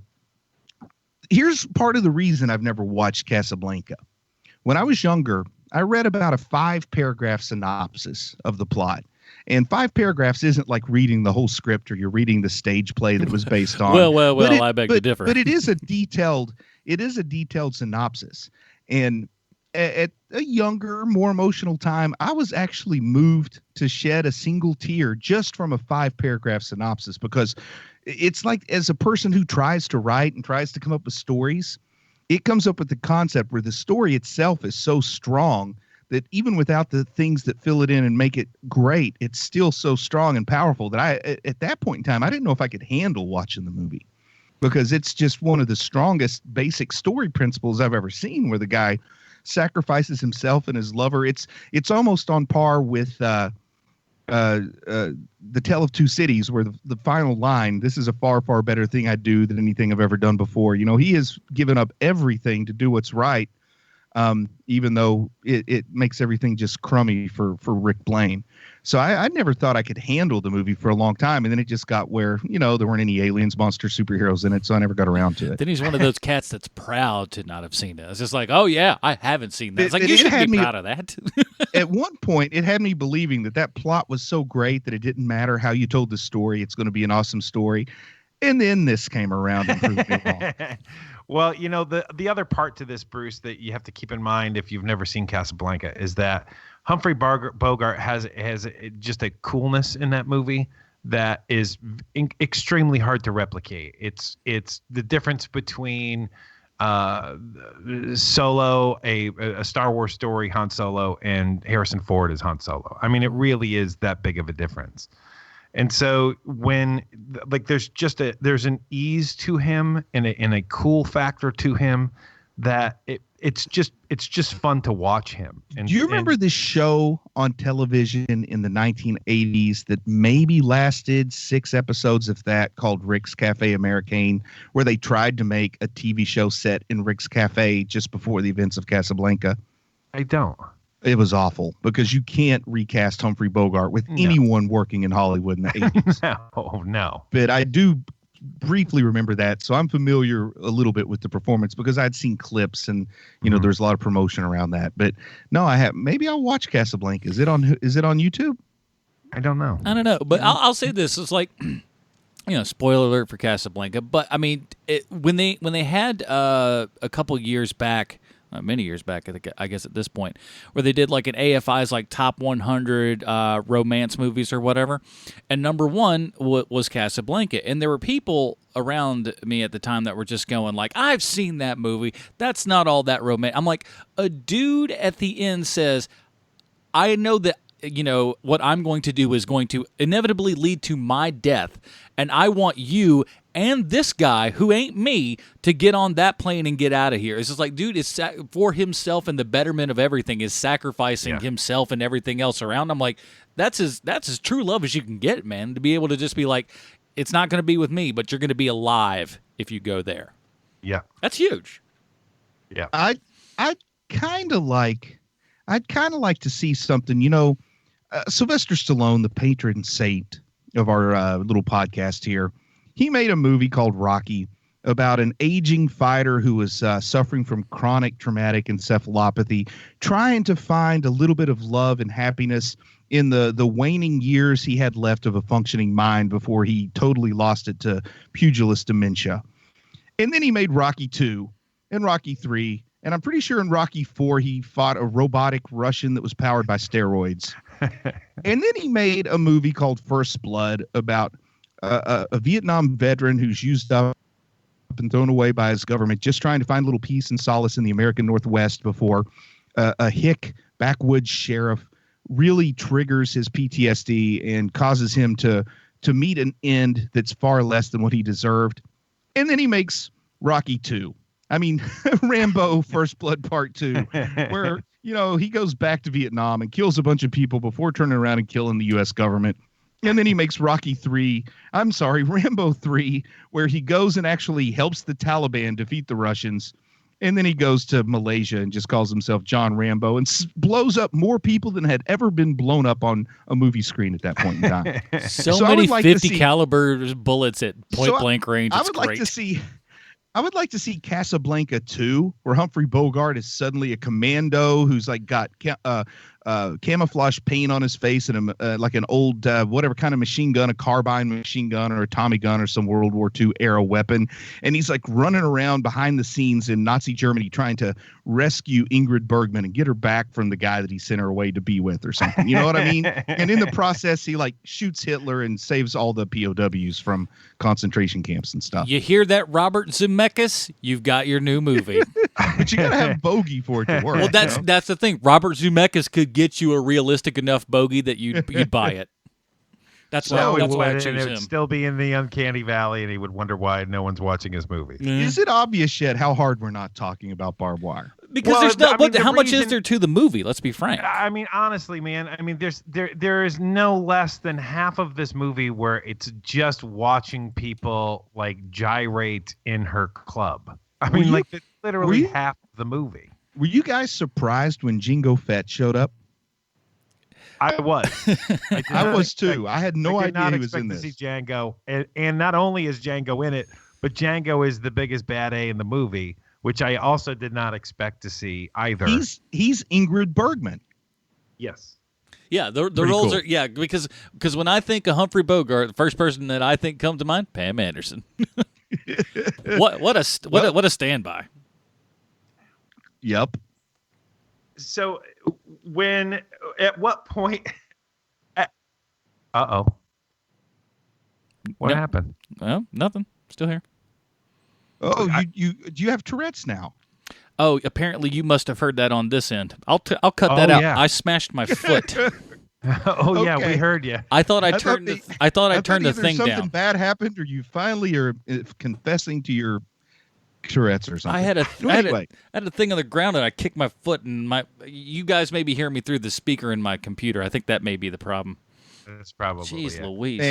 here's part of the reason I've never watched Casablanca. When I was younger, I read about a 5-paragraph synopsis of the plot. And 5 paragraphs isn't like reading the whole script or you're reading the stage play that was based on. Well, I beg to differ. But it is a detailed synopsis. And at a younger, more emotional time, I was actually moved to shed a single tear just from a 5-paragraph synopsis because it's like as a person who tries to write and tries to come up with stories, it comes up with the concept where the story itself is so strong that even without the things that fill it in and make it great, it's still so strong and powerful that at that point in time, I didn't know if I could handle watching the movie because it's just one of the strongest basic story principles I've ever seen where the guy sacrifices himself and his lover. It's almost on par with The Tale of Two Cities where the final line, this is a far, far better thing I do than anything I've ever done before. He has given up everything to do what's right. Even though it makes everything just crummy for Rick Blaine. So I never thought I could handle the movie for a long time. And then it just got where, there weren't any aliens, monster superheroes in it. So I never got around to it. Then he's one of those cats that's proud to not have seen it. It's just like, oh, yeah, I haven't seen that. It's like, you should be proud of that. At one point, it had me believing that plot was so great that it didn't matter how you told the story. It's going to be an awesome story. And then this came around and proved me wrong. Well, the other part to this, Bruce, that you have to keep in mind if you've never seen Casablanca is that Humphrey Bogart has just a coolness in that movie that is extremely hard to replicate. It's the difference between Solo, a Star Wars story, Han Solo, and Harrison Ford as Han Solo. I mean, it really is that big of a difference. And so when like there's an ease to him and a cool factor to him that it's just fun to watch him. And, do you remember this show on television in the 1980s that maybe lasted 6 episodes, if that, called Rick's Cafe Americaine, where they tried to make a TV show set in Rick's Cafe just before the events of Casablanca? I don't. It was awful because you can't recast Humphrey Bogart with anyone working in Hollywood in the 80s. No. But I do briefly remember that, so I'm familiar a little bit with the performance because I'd seen clips and there's a lot of promotion around that. But no, I have. Maybe I'll watch Casablanca. Is it on YouTube? I don't know. But I'll say this: it's like spoiler alert for Casablanca. But I mean, when they had a couple years back. Many years back, I guess at this point, where they did like an AFI's like top 100 romance movies or whatever, and number one was Casablanca, and there were people around me at the time that were just going like, "I've seen that movie. That's not all that romantic." I'm like, a dude at the end says, "I know that." What I'm going to do is going to inevitably lead to my death, and I want you and this guy who ain't me to get on that plane and get out of here. It's just like, dude, it's for himself and the betterment of everything, is sacrificing himself and everything else around. I'm like, that's as true love as you can get, man, to be able to just be like, it's not going to be with me, but you're going to be alive if you go there. Yeah. That's huge. Yeah. I'd kind of like to see something, Sylvester Stallone, the patron saint of our little podcast here, he made a movie called Rocky about an aging fighter who was suffering from chronic traumatic encephalopathy, trying to find a little bit of love and happiness in the waning years he had left of a functioning mind before he totally lost it to pugilist dementia. And then he made Rocky 2 and Rocky 3. And I'm pretty sure in Rocky 4, he fought a robotic Russian that was powered by steroids. And then he made a movie called First Blood about a Vietnam veteran who's used up and thrown away by his government, just trying to find a little peace and solace in the American Northwest before a hick backwoods sheriff really triggers his PTSD and causes him to meet an end that's far less than what he deserved. And then he makes Rocky 2. I mean, Rambo First Blood Part 2, where, he goes back to Vietnam and kills a bunch of people before turning around and killing the U.S. government. And then he makes Rambo 3, where he goes and actually helps the Taliban defeat the Russians. And then he goes to Malaysia and just calls himself John Rambo and blows up more people than had ever been blown up on a movie screen at that point in time. so many 50 caliber bullets at point blank range. I would like to see Casablanca 2, where Humphrey Bogart is suddenly a commando who's like got camouflage paint on his face and like an old whatever kind of machine gun, a carbine machine gun or a Tommy gun or some World War II era weapon, and he's like running around behind the scenes in Nazi Germany trying to rescue Ingrid Bergman and get her back from the guy that he sent her away to be with or something. You know what I mean? And in the process, he like shoots Hitler and saves all the POWs from concentration camps and stuff. You hear that, Robert Zemeckis? You've got your new movie. But you gotta have bogey for it to work. Well, that's the thing. Robert Zemeckis could get you a realistic enough bogey that you'd buy it. That's why I choose him. It would still be in the uncanny valley, and he would wonder why no one's watching his movie. Is it obvious yet how hard we're not talking about barbed wire? Because how much is there to the movie? Let's be frank. I mean, honestly, man. I mean, there is no less than half of this movie where it's just watching people like gyrate in her club. I mean, like it's literally half of the movie. Were you guys surprised when Jingo Fett showed up? I was. I was too. I had no idea he was in this. To see Django, and not only is Django in it, but Django is the biggest bad A in the movie, which I also did not expect to see either. He's Ingrid Bergman. Yes. Yeah, the roles are because when I think of Humphrey Bogart, the first person that I think comes to mind, Pam Anderson. What a standby. Yep. So at what point? What happened? Well, nothing. Still here. Oh, do you have Tourette's now? Oh, apparently you must have heard that on this end. I'll cut that out. Yeah. I smashed my foot. Oh yeah, Okay. we heard you. I thought I thought turned the- I thought I I turned thought the either thing something down. bad happened, or you finally are confessing to your Tourette's or something. I had a No, I had anyway. I had a thing on the ground and I kicked my foot and you guys maybe hear me through the speaker in my computer. I think that may be the problem. That's probably Jeez it. Louise.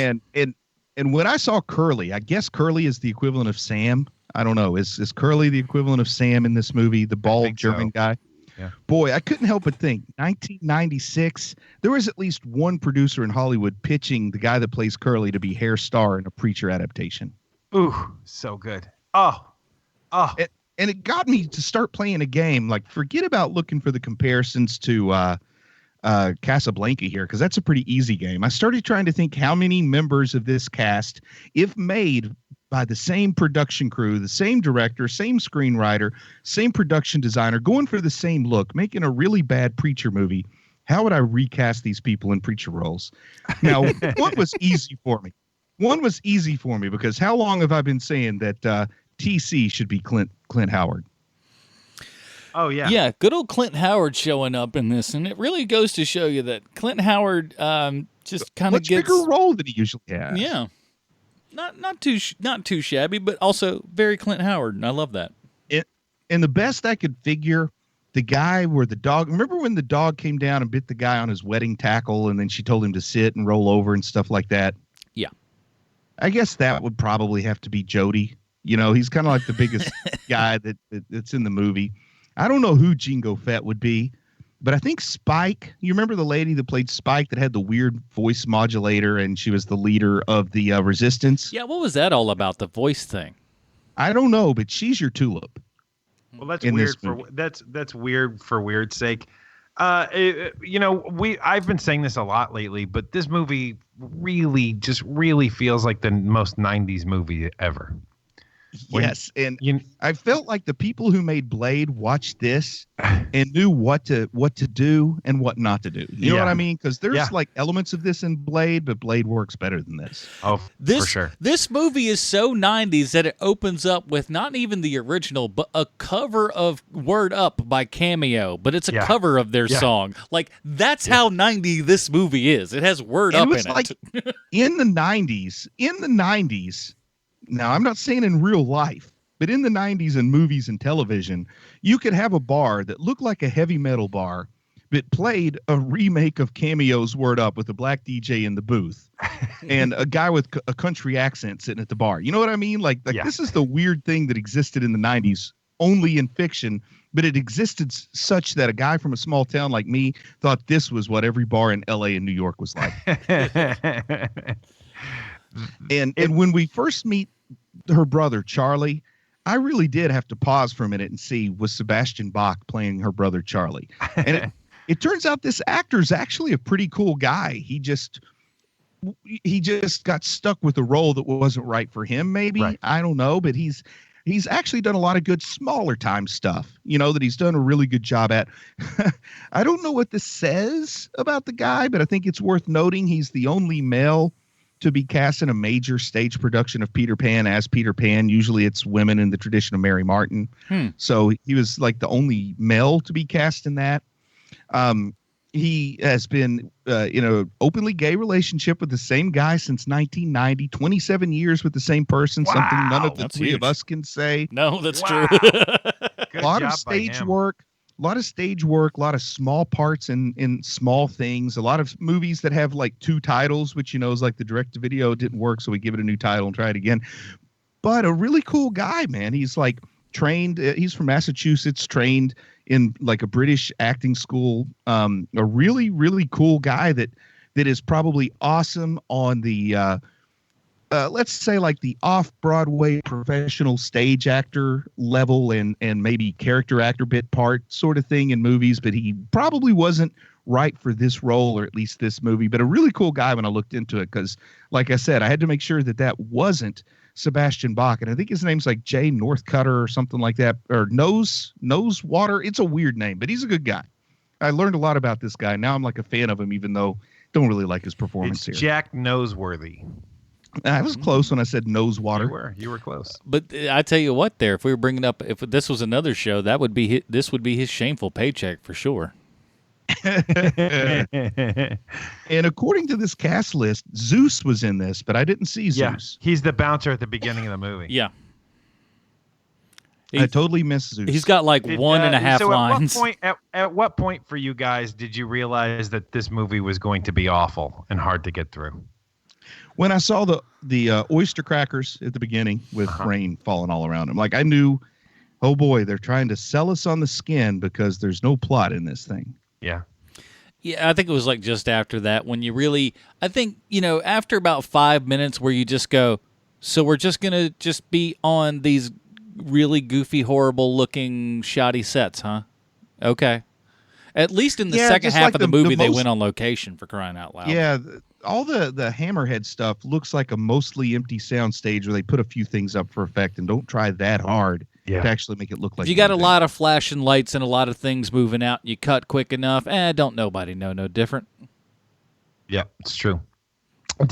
And when I saw Curly, I guess Curly is the equivalent of Sam. I don't know. Is Curly the equivalent of Sam in this movie, the bald German so. guy? Yeah. Boy, I couldn't help but think 1996, there was at least one producer in Hollywood pitching the guy that plays Curly to be Hair Star in a Preacher adaptation. Ooh, so good. Oh. And it got me to start playing a game. Like, forget about looking for the comparisons to Casablanca here, because that's a pretty easy game. I started trying to think how many members of this cast, if made by the same production crew, the same director, same screenwriter, same production designer, going for the same look, making a really bad Preacher movie, how would I recast these people in Preacher roles? Now, one was easy for me. Because how long have I been saying that TC should be Clint Howard? Oh yeah. Yeah, good old Clint Howard showing up in this, and it really goes to show you that Clint Howard just kind of Much gets bigger role than he usually has. Yeah, not too shabby, but also very Clint Howard, and I love that. And the best I could figure, the guy where the dog. Remember when the dog came down and bit the guy on his wedding tackle, and then she told him to sit and roll over and stuff like that? Yeah, I guess that would probably have to be Jody. You know, he's kind of like the biggest guy that's in the movie. I don't know who Jingo Fett would be, but I think Spike. You remember the lady that played Spike that had the weird voice modulator, and she was the leader of the Resistance? yeah. What was that all about? The voice thing? I don't know, but she's your tulip. Well, that's in weird this movie. that's weird for weird's sake. I've been saying this a lot lately, but this movie really feels like the most 90s movie ever. Yes, and I felt like the people who made Blade watched this and knew what to do and what not to do. You know what I mean? Because there's like elements of this in Blade, but Blade works better than this. Oh, for sure. This movie is so 90s that it opens up with not even the original, but a cover of Word Up by Cameo, but it's a cover of their song. Like, that's how 90 this movie is. It has Word Up in like, it. in the 90s, now, I'm not saying in real life, but in the 90s in movies and television, you could have a bar that looked like a heavy metal bar, but played a remake of Cameo's Word Up with a black DJ in the booth and a guy with a country accent sitting at the bar. You know what I mean? Like this is the weird thing that existed in the 90s, only in fiction, but it existed such that a guy from a small town like me thought this was what every bar in LA and New York was like. And when we first meet her brother, Charlie, I really did have to pause for a minute and see, was Sebastian Bach playing her brother, Charlie? And it turns out this actor's actually a pretty cool guy. He just got stuck with a role that wasn't right for him, maybe. Right. I don't know, but he's actually done a lot of good smaller time stuff, that he's done a really good job at. I don't know what this says about the guy, but I think it's worth noting he's the only male to be cast in a major stage production of Peter Pan as Peter Pan. Usually it's women in the tradition of Mary Martin. So he was like the only male to be cast in that. He has been in an openly gay relationship with the same guy since 1990, 27 years with the same person, something none of the three of us can say. No, that's true. A lot of stage work. A lot of stage work, a lot of small parts in small things, a lot of movies that have like two titles, which, is like the direct-to-video didn't work, so we give it a new title and try it again. But a really cool guy, man. He's like trained, he's from Massachusetts, trained in like a British acting school. A really, really cool guy that is probably awesome on the let's say like the off-Broadway professional stage actor level and maybe character actor bit part sort of thing in movies, but he probably wasn't right for this role, or at least this movie. But a really cool guy when I looked into it, because like I said, I had to make sure that wasn't Sebastian Bach. And I think his name's like Jay Northcutter or something like that, or Nosewater. It's a weird name, but he's a good guy. I learned a lot about this guy. Now I'm like a fan of him, even though I don't really like his performance here. Jack Noseworthy. I was close when I said Nosewater. You were close. But I tell you what, if we were bringing up, if this was another show, this would be his shameful paycheck for sure. And according to this cast list, Zeus was in this, but I didn't see Zeus. He's the bouncer at the beginning of the movie. Yeah. I totally missed Zeus. He's got like 1.5 lines. At what point for you guys did you realize that this movie was going to be awful and hard to get through? When I saw the oyster crackers at the beginning with rain falling all around them, like I knew, oh boy, they're trying to sell us on the skin because there's no plot in this thing. Yeah. Yeah, I think it was like just after that when you really, I think, after about 5 minutes where you just go, so we're just going to just be on these really goofy, horrible looking, shoddy sets, huh? Okay. At least in the second half of the movie, they went on location, for crying out loud. Yeah, all the Hammerhead stuff looks like a mostly empty soundstage where they put a few things up for effect and don't try that hard to actually make it look like if you got a lot of flashing lights and a lot of things moving out, you cut quick enough, don't nobody know no different. Yeah, it's true. Let's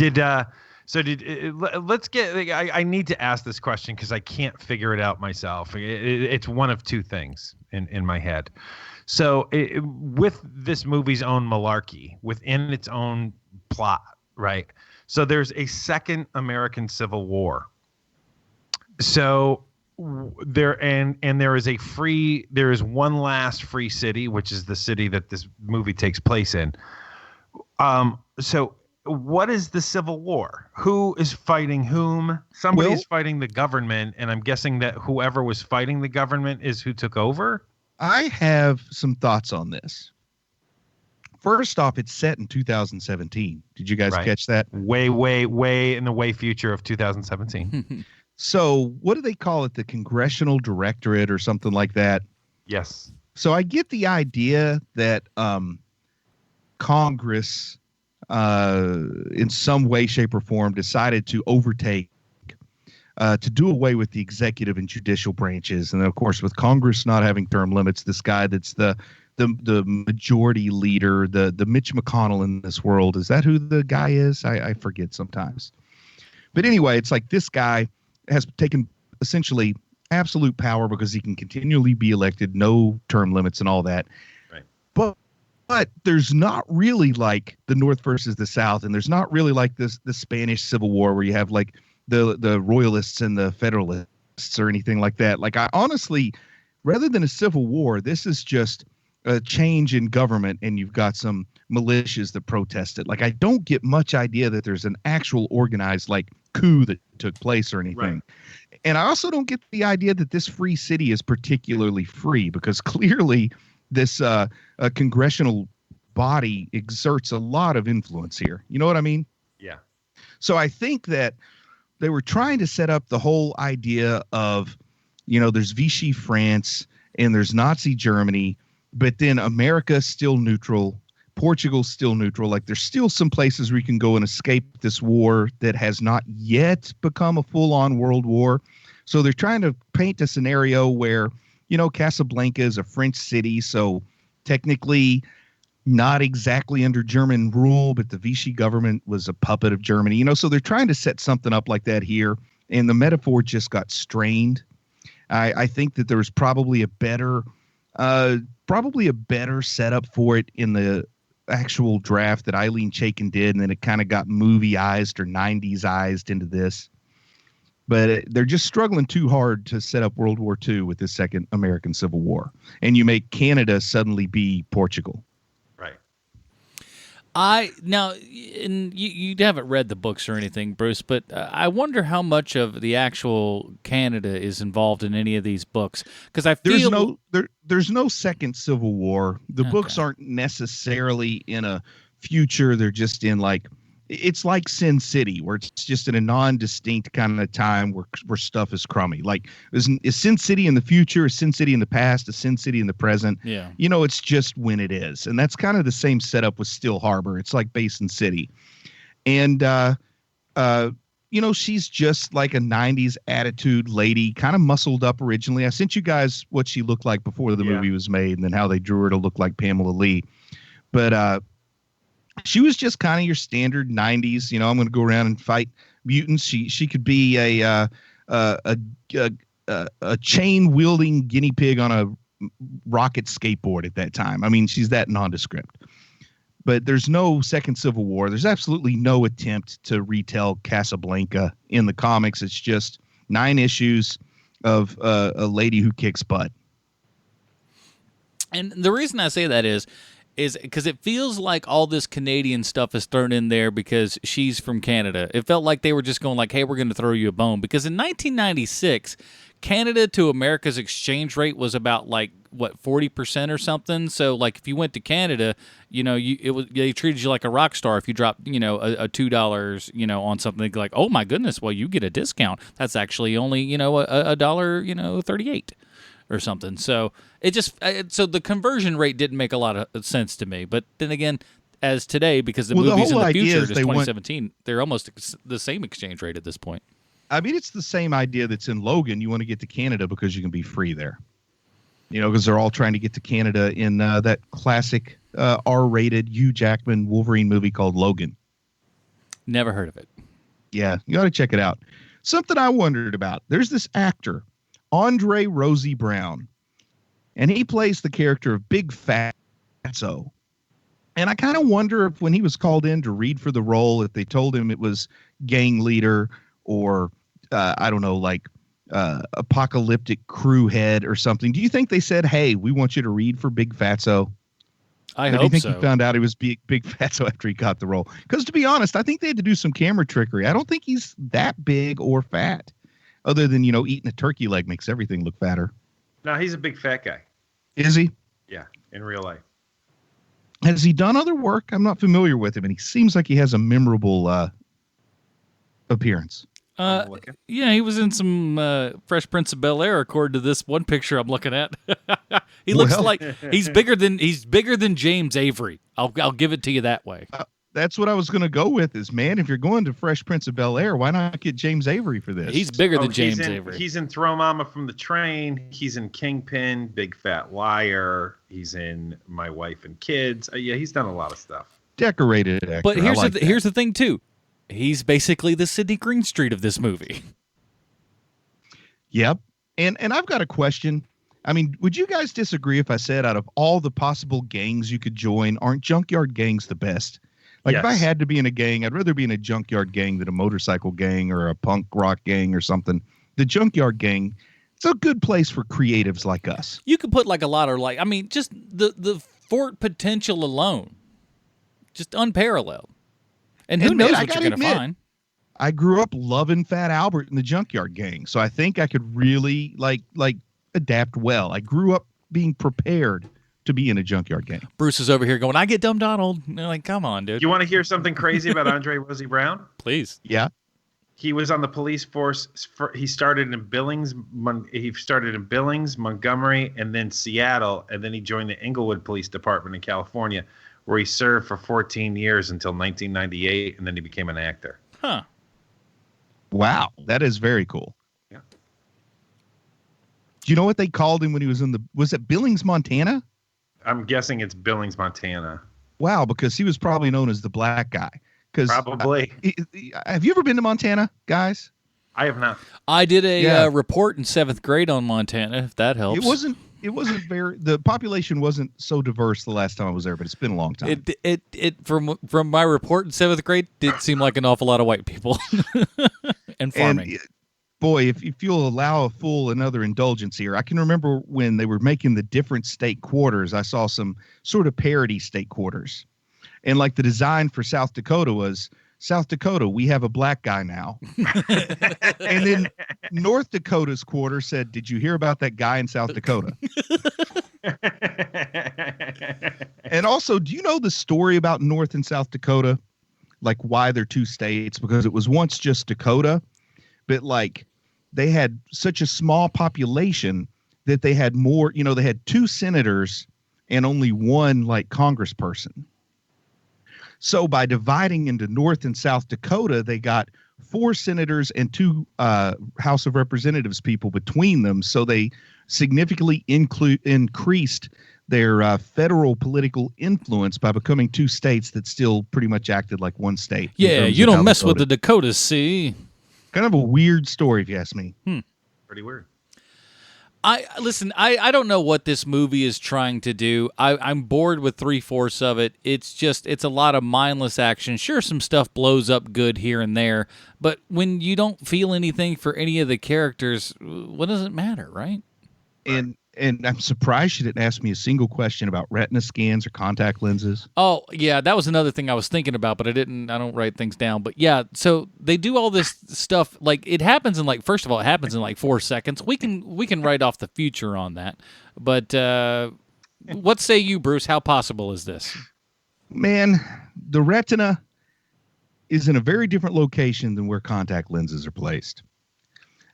get, I need to ask this question because I can't figure it out myself. It's one of two things in my head. So with this movie's own malarkey, within its own plot, right? So there's a second American Civil War. So there is one last free city, which is the city that this movie takes place in. So what is the Civil War? Who is fighting whom? Somebody's fighting the government, and I'm guessing that whoever was fighting the government is who took over. I have some thoughts on this. First off, it's set in 2017. Did you guys catch that? Way in the way future of 2017. So what do they call it? The Congressional Directorate or something like that? Yes. So I get the idea that Congress, in some way, shape, or form, decided to overtake, to do away with the executive and judicial branches. And, of course, with Congress not having term limits, this guy that's the majority leader, the Mitch McConnell in this world, is that who the guy is? I forget sometimes. But anyway, it's like this guy has taken essentially absolute power because he can continually be elected, no term limits and all that. Right. But there's not really like the North versus the South, and there's not really like the Spanish Civil War where you have like the Royalists and the Federalists or anything like that. Like I honestly, rather than a civil war, this is just a change in government, and you've got some militias that protest it. Like I don't get much idea that there's an actual organized like coup that took place or anything. Right. And I also don't get the idea that this free city is particularly free, because clearly this congressional body exerts a lot of influence here. You know what I mean? Yeah. So I think that they were trying to set up the whole idea of, there's Vichy France and there's Nazi Germany, but then America's still neutral. Portugal's still neutral. Like there's still some places where you can go and escape this war that has not yet become a full-on world war. So they're trying to paint a scenario where, Casablanca is a French city, so technically not exactly under German rule, but the Vichy government was a puppet of Germany, so they're trying to set something up like that here. And the metaphor just got strained. I think that there was probably a better setup for it in the actual draft that Eileen Chaikin did, and then it kind of got movie-ized or 90s-ized into this. But they're just struggling too hard to set up World War II with this second American Civil War. And you make Canada suddenly be Portugal. Right. You haven't read the books or anything, Bruce, but I wonder how much of the actual Canada is involved in any of these books, because I feel there's no second Civil War. The books aren't necessarily in a future. They're just in it's like Sin City, where it's just in a non-distinct kind of time where stuff is crummy. Like is Sin City in the future? Is Sin City in the past? Is Sin City in the present? Yeah. It's just when it is. And that's kind of the same setup with Still Harbor. It's like Basin City. And, she's just like a 90s attitude lady, kind of muscled up originally. I sent you guys what she looked like before the movie was made, and then how they drew her to look like Pamela Lee. But, she was just kind of your standard 90s, I'm going to go around and fight mutants. She could be a chain wielding guinea pig on rocket skateboard at that time. I mean, she's that nondescript. But there's no second Civil War. There's absolutely no attempt to retell Casablanca in the comics. It's just 9 issues of a lady who kicks butt. And the reason I say that is because it feels like all this Canadian stuff is thrown in there because she's from Canada. It felt like they were just going like, hey, we're going to throw you a bone. Because in 1996, Canada to America's exchange rate was about like, what, 40% or something? So like if you went to Canada, you know, they treated you like a rock star if you dropped, you know, a $2, you know, on something. Like, oh my goodness, well, you get a discount. That's actually only, you know, a dollar, you know, 38 or something. So it just so the conversion rate didn't make a lot of sense to me. But then again, as today, because the movies in the future is 2017, they're almost the same exchange rate at this point. I mean, it's the same idea that's in Logan. You want to get to Canada because you can be free there. You know, because they're all trying to get to Canada in that classic R-rated Hugh Jackman Wolverine movie called Logan. Never heard of it. Yeah, you got to check it out. Something I wondered about. There's this actor, Andre Rosie Brown, and he plays the character of Big Fatso. And I kind of wonder if when he was called in to read for the role, if they told him it was gang leader or, I don't know, like apocalyptic crew head or something. Do you think they said, hey, we want you to read for Big Fatso? I hope hope do you think so. he found out he was Big Fatso after he got the role? Because to be honest, I think they had to do some camera trickery. I don't think he's that big or fat. Other than, you know, eating a turkey leg makes everything look fatter. No, he's a big fat guy. Is he? Yeah, in real life. Has he done other work? I'm not familiar with him, and he seems like he has a memorable appearance. Yeah, he was in some Fresh Prince of Bel-Air, according to this one picture I'm looking at. He looks like he's bigger than James Avery. I'll give it to you that way. That's what I was going to go with is, man, if you're going to Fresh Prince of Bel-Air, why not get James Avery for this? He's bigger than James Avery. He's in Throw Mama from the Train. He's in Kingpin, Big Fat Liar. He's in My Wife and Kids. Yeah, he's done a lot of stuff. Decorated actor. But here's the thing, too. He's basically the Sidney Greenstreet of this movie. Yep. And I've got a question. I mean, would you guys disagree if I said out of all the possible gangs you could join, aren't junkyard gangs the best? Like, yes. If I had to be in a gang, I'd rather be in a junkyard gang than a motorcycle gang or a punk rock gang or something. The junkyard gang, it's a good place for creatives like us. You could put like a lot of like, I mean, just the fort potential alone, just unparalleled. And who knows what you're going to find. I grew up loving Fat Albert in the junkyard gang, so I think I could really like adapt well. I grew up being prepared to be in a junkyard gang. Bruce is over here going, I get Dumb Donald. And they're like, come on, dude. You want to hear something crazy about Andre Rosie Brown? Please. Yeah. He was on the police force. He started in Billings, Montgomery, and then Seattle, and then he joined the Inglewood Police Department in California, where he served for 14 years until 1998, and then he became an actor. Huh. Wow, that is very cool. Yeah. Do you know what they called him when he was was it Billings, Montana? I'm guessing it's Billings, Montana. Wow, because he was probably known as the black guy. Probably. Have you ever been to Montana, guys? I have not. I did a report in 7th grade on Montana, if that helps. It wasn't very. The population wasn't so diverse the last time I was there, but it's been a long time. It from my report in 7th grade did seem like an awful lot of white people and farming. And, boy, if you'll allow a fool another indulgence here, I can remember when they were making the different state quarters. I saw some sort of parody state quarters, and like the design for South Dakota was, South Dakota, we have a black guy now. And then North Dakota's quarter said, did you hear about that guy in South Dakota? And also, do you know the story about North and South Dakota? Like why they're two states? Because it was once just Dakota, but like they had such a small population that they had more, you know, they had 2 senators and only 1 like congressperson. So by dividing into North and South Dakota, they got 4 senators and 2 House of Representatives people between them. So they significantly increased their federal political influence by becoming 2 states that still pretty much acted like 1 state. Yeah, you don't mess with the Dakotas, see? Kind of a weird story, if you ask me. Pretty weird. I don't know what this movie is trying to do. I'm bored with 3/4 of it. It's a lot of mindless action. Sure, some stuff blows up good here and there, but when you don't feel anything for any of the characters, what does it matter, right? And I'm surprised she didn't ask me a single question about retina scans or contact lenses. Oh, yeah, that was another thing I was thinking about, but I don't write things down. But yeah, so they do all this stuff, like it happens in first of all, it happens in 4 seconds. We can write off the future on that. But what say you, Bruce? How possible is this? Man, the retina is in a very different location than where contact lenses are placed.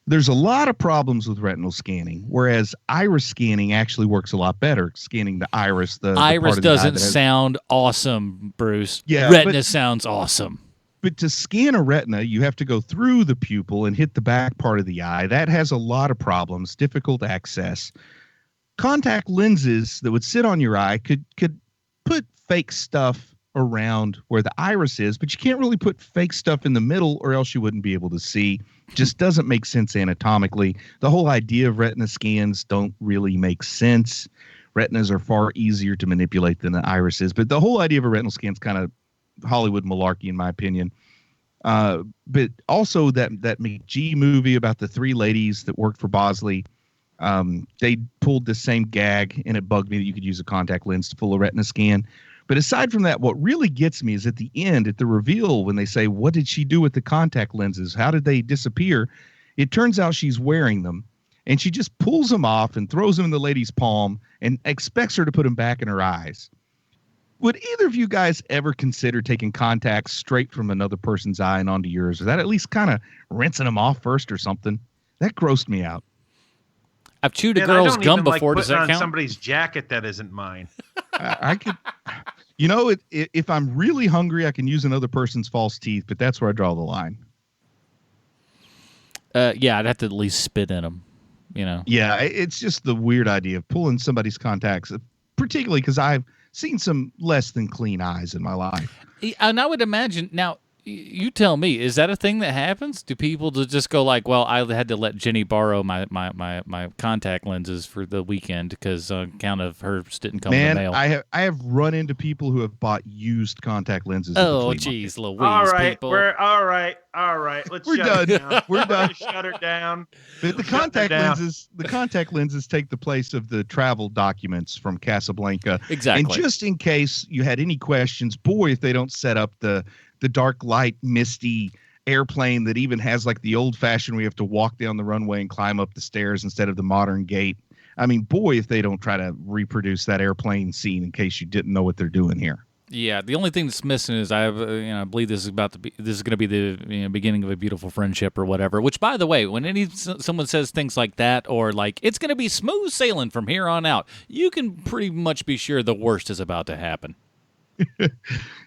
There's a lot of problems with retinal scanning, whereas iris scanning actually works a lot better. Scanning the iris, the iris part doesn't sound awesome, Bruce. Yeah, retina sounds awesome. But to scan a retina, you have to go through the pupil and hit the back part of the eye. That has a lot of problems, difficult access. Contact lenses that would sit on your eye could put fake stuff around where the iris is, but you can't really put fake stuff in the middle or else you wouldn't be able to see. Just doesn't make sense anatomically. The whole idea of retina scans don't really make sense. Retinas are far easier to manipulate than the iris is, but the whole idea of a retinal scan is kind of Hollywood malarkey in my opinion. But also that McGee movie about the 3 ladies that worked for Bosley, they pulled the same gag, and it bugged me that you could use a contact lens to pull a retina scan. But aside from that, what really gets me is at the end, at the reveal, when they say, what did she do with the contact lenses? How did they disappear? It turns out she's wearing them, and she just pulls them off and throws them in the lady's palm and expects her to put them back in her eyes. Would either of you guys ever consider taking contacts straight from another person's eye and onto yours? Or that at least kind of rinsing them off first or something? That grossed me out. I've chewed a girl's gum before. Does that count? Somebody's jacket that isn't mine. I could, if I'm really hungry, I can use another person's false teeth, but that's where I draw the line. Yeah, I'd have to at least spit in them, Yeah, it's just the weird idea of pulling somebody's contacts, particularly because I've seen some less than clean eyes in my life. And I would imagine, now, you tell me, is that a thing that happens? Do people just go like, well, I had to let Jenny borrow my contact lenses for the weekend because on account of hers didn't come in the mail? I have run into people who have bought used contact lenses. Oh, geez, Louise, all right, people. We're all right. Let's we're shut done. it down. We're done. Shut her down. But the contact lenses take the place of the travel documents from Casablanca. Exactly. And just in case you had any questions, boy, if they don't set up the dark light, misty airplane that even has like the old fashioned, we have to walk down the runway and climb up the stairs instead of the modern gate. I mean, boy, if they don't try to reproduce that airplane scene in case you didn't know what they're doing here. Yeah, the only thing that's missing is I believe this is going to be the beginning of a beautiful friendship or whatever. Which, by the way, when someone says things like that or like it's going to be smooth sailing from here on out, you can pretty much be sure the worst is about to happen.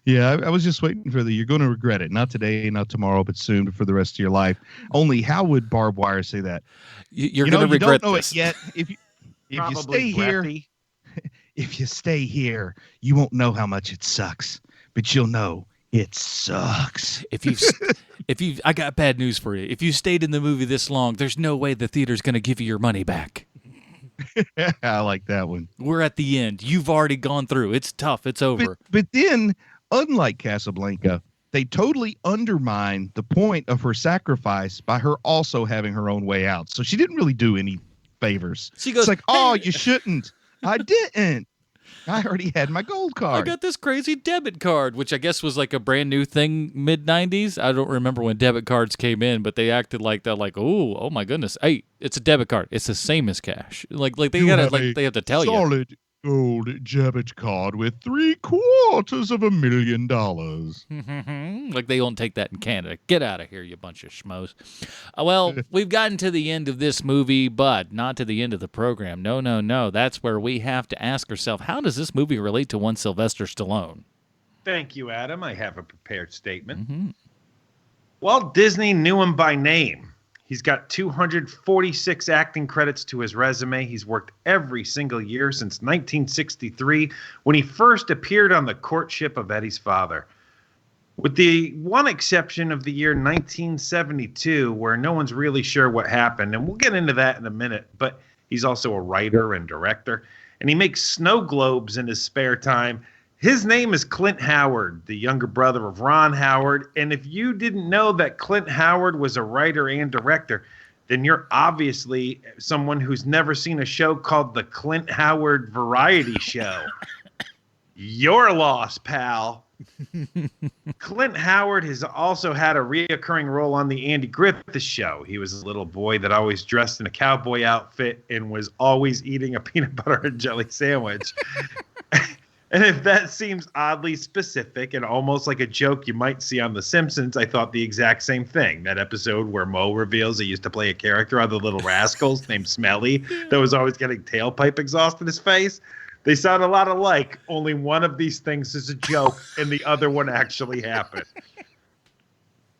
Yeah, I was just waiting for you're going to regret it. Not today, not tomorrow, but soon, but for the rest of your life. Only how would Barb Wire say that? You're going to regret don't know this. It yet. If you stay here, if you stay here, you won't know how much it sucks, but you'll know it sucks. I got bad news for you. If you stayed in the movie this long, there's no way the theater's going to give you your money back. I like that one. We're at the end. You've already gone through. It's tough. It's over. But then, unlike Casablanca, they totally undermine the point of her sacrifice by her also having her own way out. So she didn't really do any favors. She goes, it's like, oh, you shouldn't. I didn't. I already had my gold card. I got this crazy debit card, which I guess was like a brand new thing mid-90s. I don't remember when debit cards came in, but they acted like that, like, oh my goodness. Hey, it's a debit card. It's the same as cash. Like they have to tell you. Solid gold debit card with $750,000. Like they won't take that in Canada. Get out of here, you bunch of schmoes. Well, we've gotten to the end of this movie, but not to the end of the program. No. That's where we have to ask ourselves, how does this movie relate to one Sylvester Stallone? Thank you, Adam. I have a prepared statement. Mm-hmm. Walt Disney knew him by name. He's got 246 acting credits to his resume. He's worked every single year since 1963, when he first appeared on The Courtship of Eddie's Father. With the one exception of the year 1972, where no one's really sure what happened, and we'll get into that in a minute. But He's also a writer and director, and he makes snow globes in his spare time. His name is Clint Howard, the younger brother of Ron Howard. And if you didn't know that Clint Howard was a writer and director, then you're obviously someone who's never seen a show called The Clint Howard Variety Show. You're lost, pal. Clint Howard has also had a reoccurring role on the Andy Griffith Show. He was a little boy that always dressed in a cowboy outfit and was always eating a peanut butter and jelly sandwich. And if that seems oddly specific and almost like a joke you might see on The Simpsons, I thought the exact same thing. That episode where Moe reveals he used to play a character on The Little Rascals named Smelly that was always getting tailpipe exhaust in his face. They sound a lot alike. Only one of these things is a joke and the other one actually happened.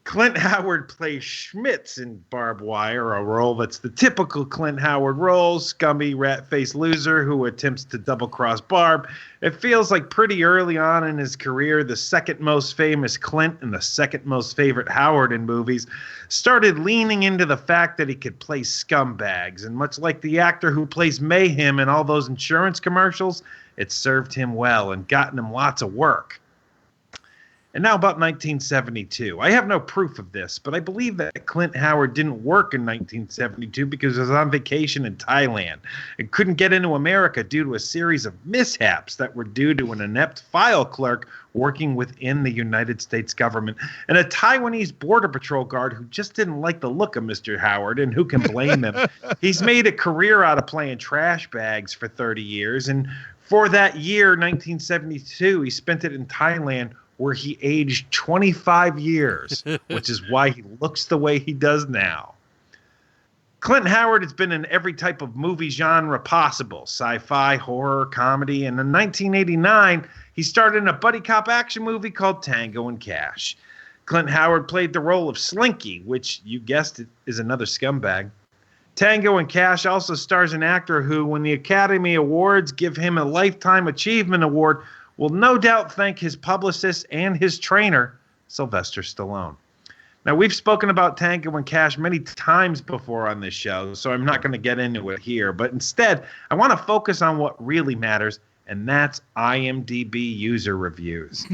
Clint Howard plays Schmitz in Barbed Wire, a role that's the typical Clint Howard role, scummy, rat-faced loser who attempts to double-cross Barb. It feels like pretty early on in his career, the second most famous Clint and the second most favorite Howard in movies started leaning into the fact that he could play scumbags. And much like the actor who plays Mayhem in all those insurance commercials, it served him well and gotten him lots of work. And now about 1972. I have no proof of this, but I believe that Clint Howard didn't work in 1972 because he was on vacation in Thailand and couldn't get into America due to a series of mishaps that were due to an inept file clerk working within the United States government and a Taiwanese border patrol guard who just didn't like the look of Mr. Howard, and who can blame him? He's made a career out of playing trash bags for 30 years, and for that year, 1972, he spent it in Thailand, where he aged 25 years, which is why he looks the way he does now. Clint Howard has been in every type of movie genre possible, sci-fi, horror, comedy, and in 1989, he starred in a buddy cop action movie called Tango and Cash. Clint Howard played the role of Slinky, which, you guessed it, is another scumbag. Tango and Cash also stars an actor who, when the Academy Awards give him a Lifetime Achievement Award, will no doubt thank his publicist and his trainer, Sylvester Stallone. Now, we've spoken about Tango and Cash many times before on this show, so I'm not going to get into it here. But instead, I want to focus on what really matters, and that's IMDb user reviews.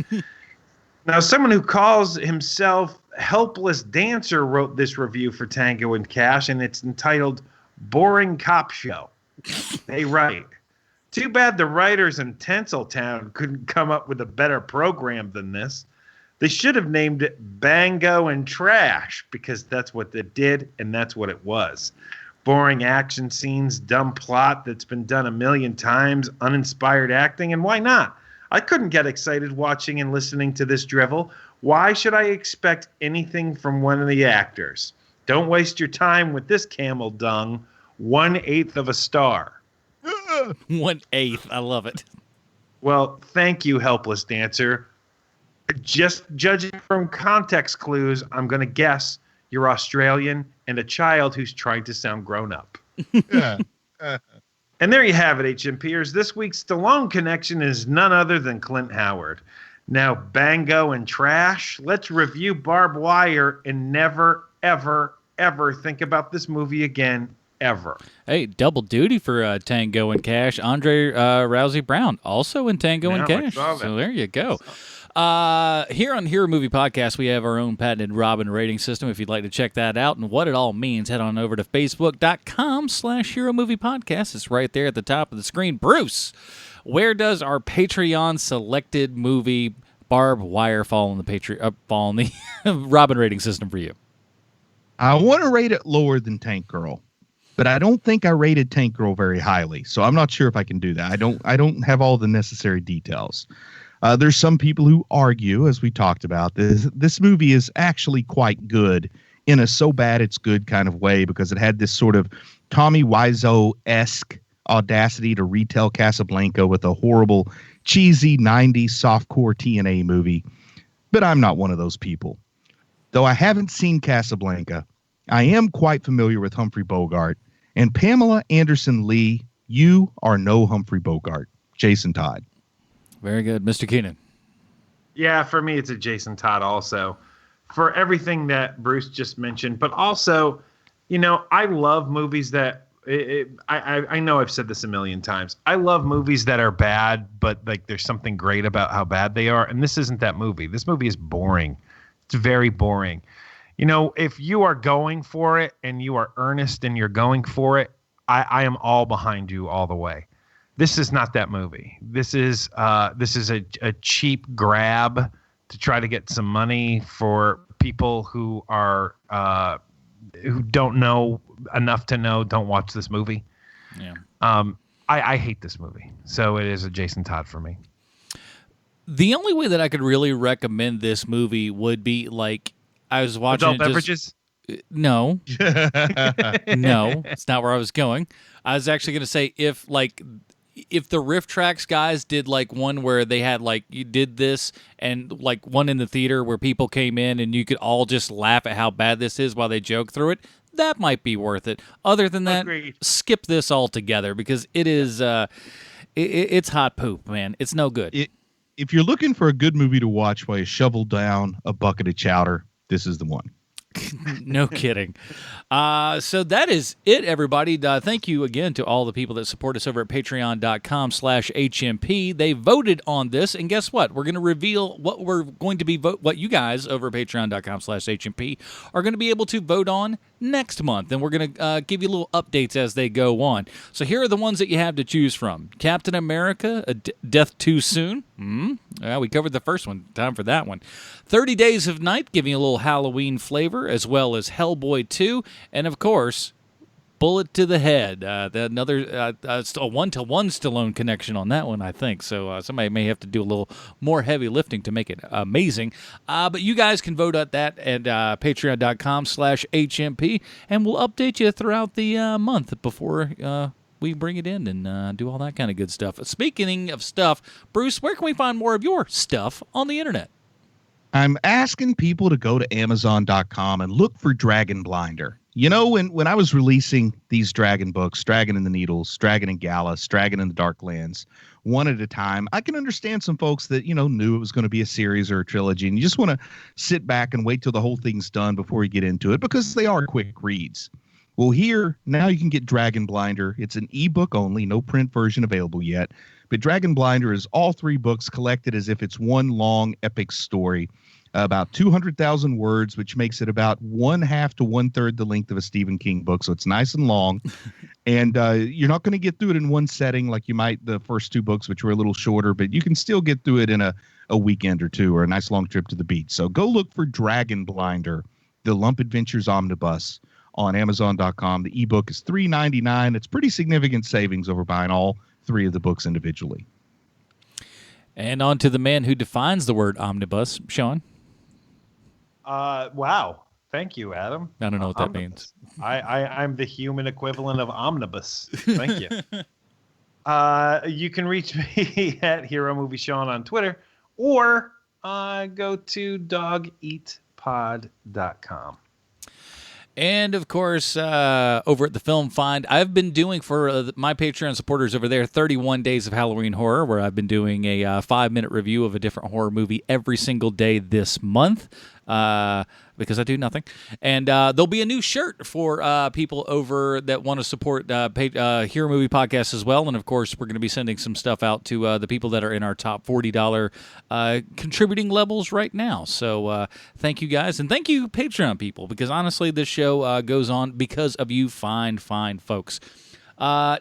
Now, someone who calls himself Helpless Dancer wrote this review for Tango and Cash, and it's entitled Boring Cop Show. They write, "Too bad the writers in Tinseltown couldn't come up with a better program than this. They should have named it Bango and Trash, because that's what they did and that's what it was. Boring action scenes, dumb plot that's been done a million times, uninspired acting, and why not? I couldn't get excited watching and listening to this drivel. Why should I expect anything from one of the actors? Don't waste your time with this camel dung. 1/8 of a star." 1/8. I love it. Well, thank you, Helpless Dancer. Just judging from context clues, I'm going to guess you're Australian and a child who's trying to sound grown up. And there you have it, HMPers. This week's Stallone connection is none other than Clint Howard. Now, Bango and Trash, let's review Barbed Wire and never, ever, ever think about this movie again, ever. Hey, double duty for Tango and Cash. Andre Rousey Brown, also in Tango and Cash. So there you go. Here on Hero Movie Podcast, we have our own patented Robin rating system. If you'd like to check that out and what it all means, head on over to Facebook.com/Hero Movie Podcast. It's right there at the top of the screen. Bruce, where does our Patreon selected movie Barbed Wire fall in the Robin rating system for you? I want to rate it lower than Tank Girl, but I don't think I rated Tank Girl very highly, so I'm not sure if I can do that. I don't have all the necessary details. There's some people who argue, as we talked about, this movie is actually quite good in a so bad it's good kind of way, because it had this sort of Tommy Wiseau-esque audacity to retell Casablanca with a horrible, cheesy 90s softcore TNA movie. But I'm not one of those people. Though I haven't seen Casablanca, I am quite familiar with Humphrey Bogart. And Pamela Anderson Lee, you are no Humphrey Bogart. Jason Todd. Very good. Mr. Keenan. Yeah, for me, it's a Jason Todd also. For everything that Bruce just mentioned, but also, I love movies that I know I've said this a million times. I love movies that are bad, but like there's something great about how bad they are. And this isn't that movie. This movie is boring. It's very boring. You know, if you are going for it and you are earnest and you're going for it, I am all behind you all the way. This is not that movie. This is a cheap grab to try to get some money for people who are who don't know enough to know. Don't watch this movie. Yeah. I hate this movie, so it is a Jason Todd for me. The only way that I could really recommend this movie would be like I was watching Adult beverages. No, no, it's not where I was going. I was actually going to say if the Riff Tracks guys did like one where they had like you did this and like one in the theater where people came in and you could all just laugh at how bad this is while they joke through it, that might be worth it. Other than that, Agreed. skip this altogether because it is it's hot poop, man. It's no good. If you're looking for a good movie to watch while you shovel down a bucket of chowder, this is the one. No kidding. So that is it, everybody. Thank you again to all the people that support us over at patreon.com/HMP. They voted on this, and guess what? We're going to reveal what we're going to be what you guys over at patreon.com/HMP are going to be able to vote on next month, and we're going to give you little updates as they go on. So here are the ones that you have to choose from. Captain America, Death Too Soon. Yeah, we covered the first one. Time for that one. 30 Days of Night, giving you a little Halloween flavor, as well as Hellboy 2, and of course, Bullet to the Head. Another a 1-to-1 Stallone connection on that one, I think. So somebody may have to do a little more heavy lifting to make it amazing. But you guys can vote at that at patreon.com/HMP, and we'll update you throughout the month before we bring it in and do all that kind of good stuff. Speaking of stuff, Bruce, where can we find more of your stuff on the internet? I'm asking people to go to Amazon.com and look for Dragon Blinder. You know, when I was releasing these Dragon books, Dragon in the Needles, Dragon in Gallus, Dragon in the Darklands, one at a time, I can understand some folks that, you know, knew it was going to be a series or a trilogy, and you just want to sit back and wait till the whole thing's done before you get into it because they are quick reads. Well, here, now you can get Dragon Blinder. It's an ebook only, no print version available yet. But Dragon Blinder is all 3 books collected as if it's one long epic story, about 200,000 words, which makes it about 1/2 to 1/3 the length of a Stephen King book. So it's nice and long. And you're not going to get through it in one setting like you might the first 2 books, which were a little shorter, but you can still get through it in a weekend or 2 or a nice long trip to the beach. So go look for Dragon Blinder, the Lump Adventures Omnibus, on Amazon.com. The ebook is $3.99. It's pretty significant savings over buying all 3 of the books individually. And on to the man who defines the word omnibus, Sean. Wow. Thank you, Adam. I don't know what that means. I'm the human equivalent of omnibus. Thank you. You can reach me at Hero Movie Sean on Twitter or go to dogeatpod.com. And, of course, over at the Film Find, I've been doing for my Patreon supporters over there 31 Days of Halloween Horror, where I've been doing a 5-minute review of a different horror movie every single day this month. Because I do nothing. And there'll be a new shirt for people over that want to support Hero Movie Podcast as well. And, of course, we're going to be sending some stuff out to the people that are in our top $40 contributing levels right now. So thank you, guys. And thank you, Patreon people, because, honestly, this show goes on because of you fine folks.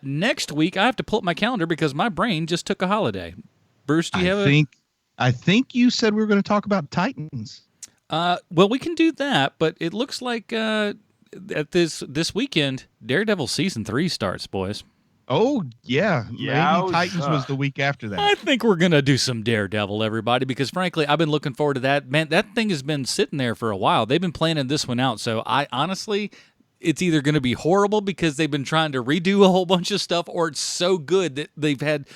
Next week, I have to pull up my calendar because my brain just took a holiday. Bruce, do you have I think you said we were going to talk about Titans. Well, we can do that, but it looks like at this weekend, Daredevil Season 3 starts, boys. Oh, yeah. Yeah, maybe Titans was the week after that. I think we're going to do some Daredevil, everybody, because, frankly, I've been looking forward to that. Man, that thing has been sitting there for a while. They've been planning this one out, so I honestly, it's either going to be horrible because they've been trying to redo a whole bunch of stuff, or it's so good that they've had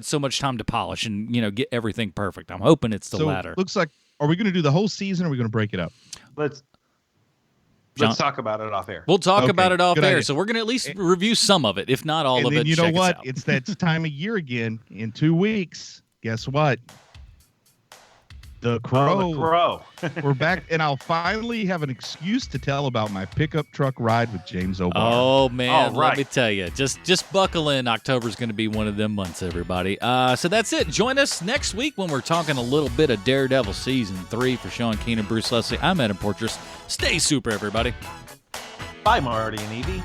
so much time to polish and, get everything perfect. I'm hoping it's the latter. Looks like, are we going to do the whole season or are we going to break it up? Let's talk about it off air. We'll talk about it off air. Idea. So we're going to at least review some of it, if not all of it. And you know what? Out. It's that time of year again. In 2 weeks, guess what? The Crow. Oh, the Crow. We're back, and I'll finally have an excuse to tell about my pickup truck ride with James O'Barr. Oh, man, All right. let me tell you. Just buckle in. October's going to be one of them months, everybody. So that's it. Join us next week when we're talking a little bit of Daredevil Season 3 for Sean Keenan, Bruce Leslie. I'm Adam Portrais. Stay super, everybody. Bye, Marty and Evie.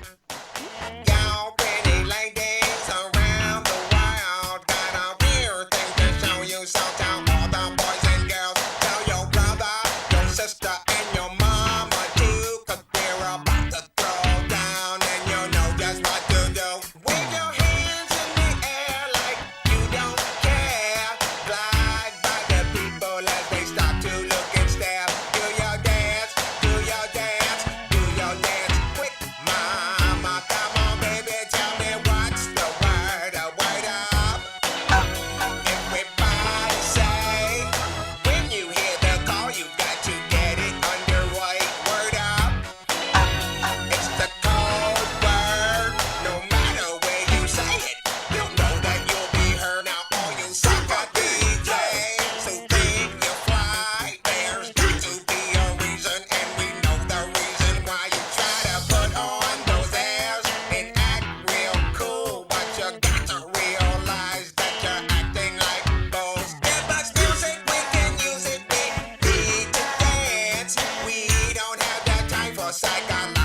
Y'all pretty ladies around the world got a weird thing to show you. So tell all the boys and girls, tell your brother, your sister, and your mama too, 'cause we're about to throw down and you know just what to do. Wave your hands in the air like you don't care. Glide by the people as they stop to look and stare. Do your dance, do your dance, do your dance quick, mama. Come on, baby, tell me what's the word. A word up. Everybody say, when you hear the call, you got to get it underway. Word up. It's the code word. No matter where you say it, you'll know that you'll be heard. Now all you sucker DJs who think you fly, there's got to be a reason, and we know the reason why you try to put on those airs and act real cool, but you got to realize that you're acting like those. Give us music, we can use it. We need to dance. We don't have the time for psychology.